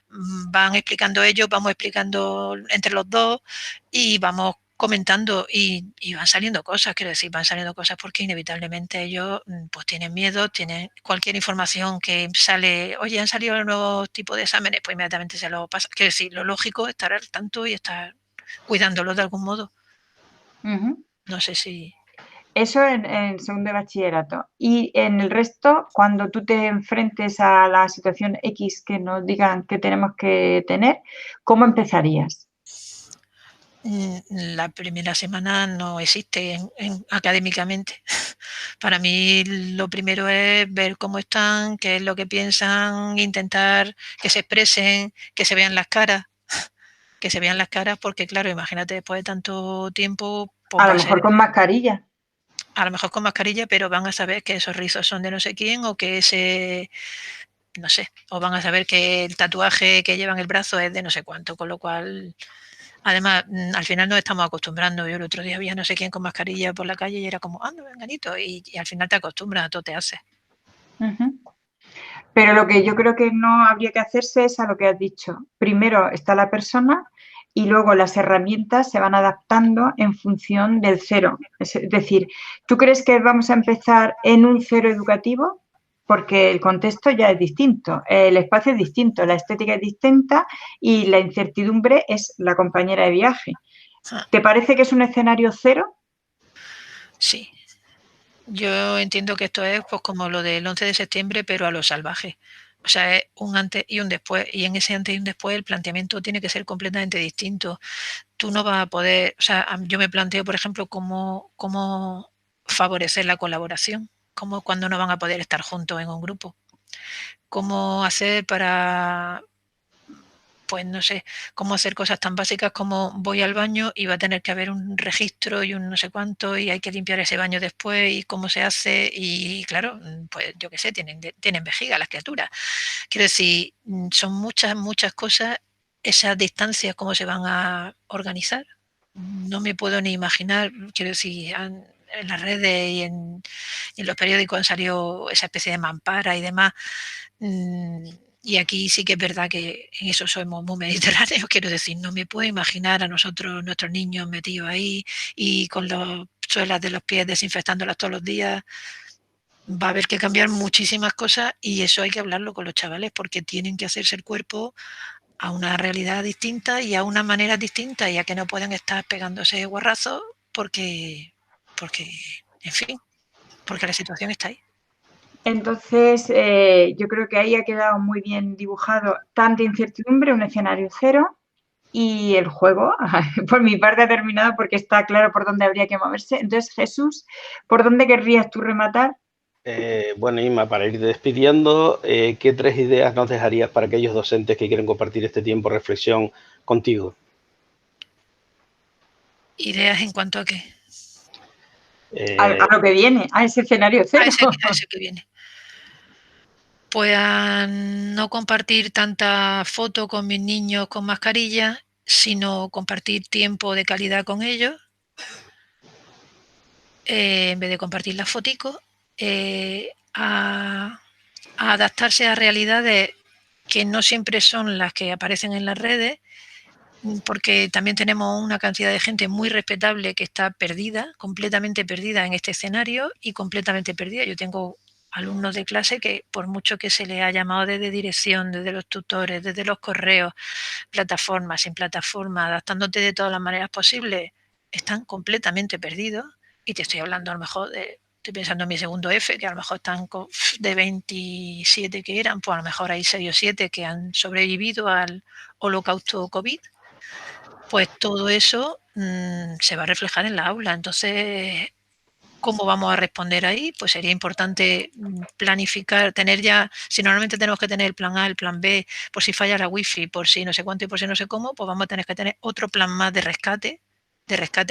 van explicando ellos, vamos explicando entre los dos y vamos comentando y van saliendo cosas, quiero decir, van saliendo cosas porque inevitablemente ellos pues tienen miedo, tienen cualquier información que sale, oye, han salido nuevos tipos de exámenes, pues inmediatamente se lo pasa. Quiero decir, lo lógico es estar al tanto y estar cuidándolos de algún modo. No sé si... Eso en segundo de bachillerato. Y en el resto, cuando tú te enfrentes a la situación X que nos digan que tenemos que tener, ¿cómo empezarías? La primera semana no existe académicamente. Para mí lo primero es ver cómo están, qué es lo que piensan, intentar que se expresen, que se vean las caras, que se vean las caras, porque claro, imagínate después de tanto tiempo, pues A va lo a ser mejor con mascarilla. a lo mejor con mascarilla, pero van a saber que esos rizos son de no sé quién o que ese, no sé, o van a saber que el tatuaje que llevan en el brazo es de no sé cuánto, con lo cual además, al final nos estamos acostumbrando. Yo el otro día había no sé quién con mascarilla por la calle y era como, anda, venganito, y al final te acostumbras, a todo te hace. Pero lo que yo creo que no habría que hacerse es a lo que has dicho. Primero está la persona y luego las herramientas se van adaptando en función del cero. Es decir, ¿tú crees que vamos a empezar en un cero educativo? Porque el contexto ya es distinto, el espacio es distinto, la estética es distinta y la incertidumbre es la compañera de viaje. ¿Te parece que es un escenario cero? Sí. Yo entiendo que esto es pues como lo del 11 de septiembre, pero a lo salvaje. O sea, es un antes y un después. Y en ese antes y un después el planteamiento tiene que ser completamente distinto. Tú no vas a poder, o sea, yo me planteo, por ejemplo, cómo favorecer la colaboración, cómo cuando no van a poder estar juntos en un grupo. Cómo hacer para, pues no sé, cómo hacer cosas tan básicas como voy al baño y va a tener que haber un registro y un no sé cuánto y hay que limpiar ese baño después y cómo se hace y claro, pues yo qué sé, tienen vejiga las criaturas. Quiero decir, son muchas cosas, esas distancias, cómo se van a organizar. No me puedo ni imaginar, quiero decir, en las redes y en los periódicos han salido esa especie de mampara y demás. Y aquí sí que es verdad que en eso somos muy mediterráneos, quiero decir, no me puedo imaginar a nosotros, nuestros niños metidos ahí y con las suelas de los pies desinfectándolas todos los días. Va a haber que cambiar muchísimas cosas y eso hay que hablarlo con los chavales porque tienen que hacerse el cuerpo a una realidad distinta y a una manera distinta y a que no pueden estar pegándose guarrazos porque, en fin, porque la situación está ahí. Entonces, yo creo que ahí ha quedado muy bien dibujado tanta incertidumbre, un escenario cero y el juego, por mi parte, ha terminado porque está claro por dónde habría que moverse. Entonces, Jesús, ¿por dónde querrías tú rematar? Bueno, Inma, para ir despidiendo, ¿qué 3 ideas nos dejarías para aquellos docentes que quieren compartir este tiempo de reflexión contigo? ¿Ideas en cuanto a qué? A lo que viene, a ese escenario cero. A ese que viene. Pues a no compartir tanta foto con mis niños con mascarilla, sino compartir tiempo de calidad con ellos, en vez de compartir las foticos, a adaptarse a realidades que no siempre son las que aparecen en las redes, porque también tenemos una cantidad de gente muy respetable que está perdida, completamente perdida en este escenario y completamente perdida. Yo tengo alumnos de clase que, por mucho que se les ha llamado desde dirección, desde los tutores, desde los correos, plataformas, sin plataforma, adaptándote de todas las maneras posibles, están completamente perdidos. Y te estoy hablando a lo mejor de, estoy pensando en mi segundo F, que a lo mejor están de 27 que eran, pues a lo mejor hay 6 o 7 que han sobrevivido al holocausto COVID. Pues todo eso se va a reflejar en la aula. Entonces, ¿cómo vamos a responder ahí? Pues sería importante planificar, tener ya, si normalmente tenemos que tener el plan A, el plan B, por si falla la wifi, por si no sé cuánto y por si no sé cómo, pues vamos a tener que tener otro plan más de rescate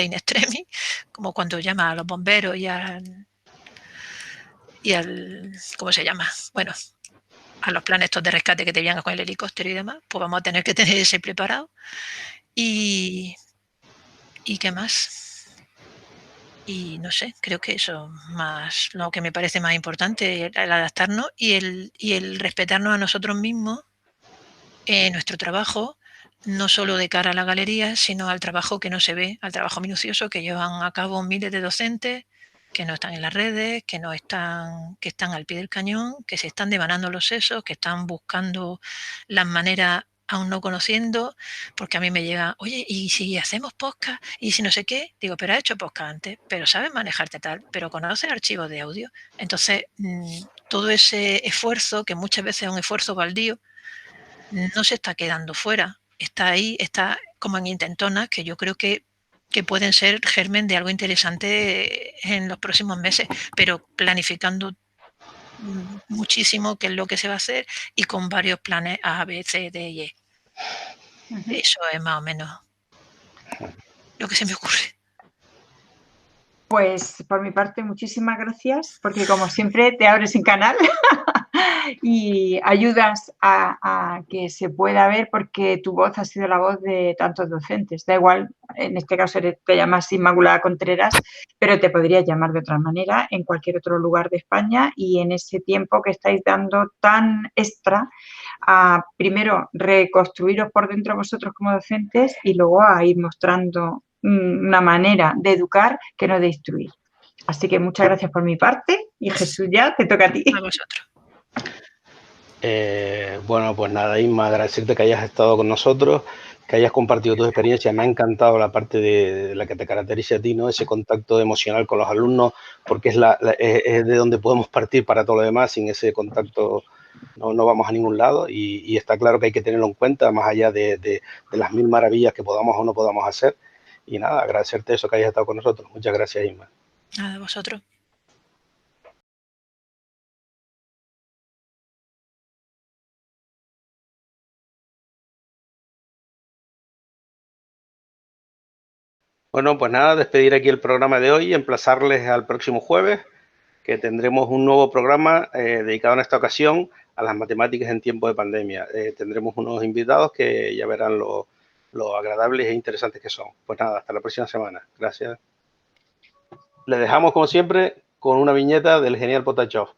in extremis, como cuando llama a los bomberos y al ¿cómo se llama? Bueno, a los planes estos de rescate que te llegan con el helicóptero y demás, pues vamos a tener que tener ese preparado. ¿Y qué más? Y no sé, creo que eso más lo que me parece más importante, el adaptarnos y el respetarnos a nosotros mismos en nuestro trabajo, no solo de cara a la galería, sino al trabajo que no se ve, al trabajo minucioso que llevan a cabo miles de docentes que no están en las redes, que están al pie del cañón, que se están devanando los sesos, que están buscando las maneras aún no conociendo, porque a mí me llega, oye, ¿y si hacemos podcast? ¿Y si no sé qué? Digo, pero has hecho podcast antes, pero sabes manejarte tal, pero conoces archivos de audio. Entonces, todo ese esfuerzo, que muchas veces es un esfuerzo baldío, no se está quedando fuera. Está ahí, está como en intentonas, que yo creo que pueden ser germen de algo interesante en los próximos meses, pero planificando muchísimo qué es lo que se va a hacer y con varios planes A, B, C, D y E. Eso es más o menos lo que se me ocurre. Pues por mi parte, muchísimas gracias, porque como siempre te abres en canal y ayudas a que se pueda ver, porque tu voz ha sido la voz de tantos docentes. Da igual, en este caso te llamas Inmaculada Contreras, pero te podrías llamar de otra manera en cualquier otro lugar de España, y en ese tiempo que estáis dando tan extra a, primero, reconstruiros por dentro vosotros como docentes y luego a ir mostrando una manera de educar que no de instruir. Así que muchas gracias por mi parte y Jesús, ya te toca a ti. A vosotros. Bueno, pues nada, Inma, agradecerte que hayas estado con nosotros, que hayas compartido tus experiencias. Me ha encantado la parte de la que te caracteriza a ti, ¿no? Ese contacto emocional con los alumnos, porque es de donde podemos partir para todo lo demás. Sin ese contacto no vamos a ningún lado, y está claro que hay que tenerlo en cuenta, más allá de las mil maravillas que podamos o no podamos hacer. Y nada, agradecerte eso, que hayas estado con nosotros. Muchas gracias, Inma. Nada, a vosotros. Bueno, pues nada, despedir aquí el programa de hoy y emplazarles al próximo jueves, que tendremos un nuevo programa dedicado en esta ocasión a las matemáticas en tiempo de pandemia. Tendremos unos invitados que ya verán lo agradables e interesantes que son. Pues nada, hasta la próxima semana. Gracias. Les dejamos, como siempre, con una viñeta del genial Potachov.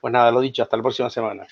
Pues nada, lo dicho, hasta la próxima semana.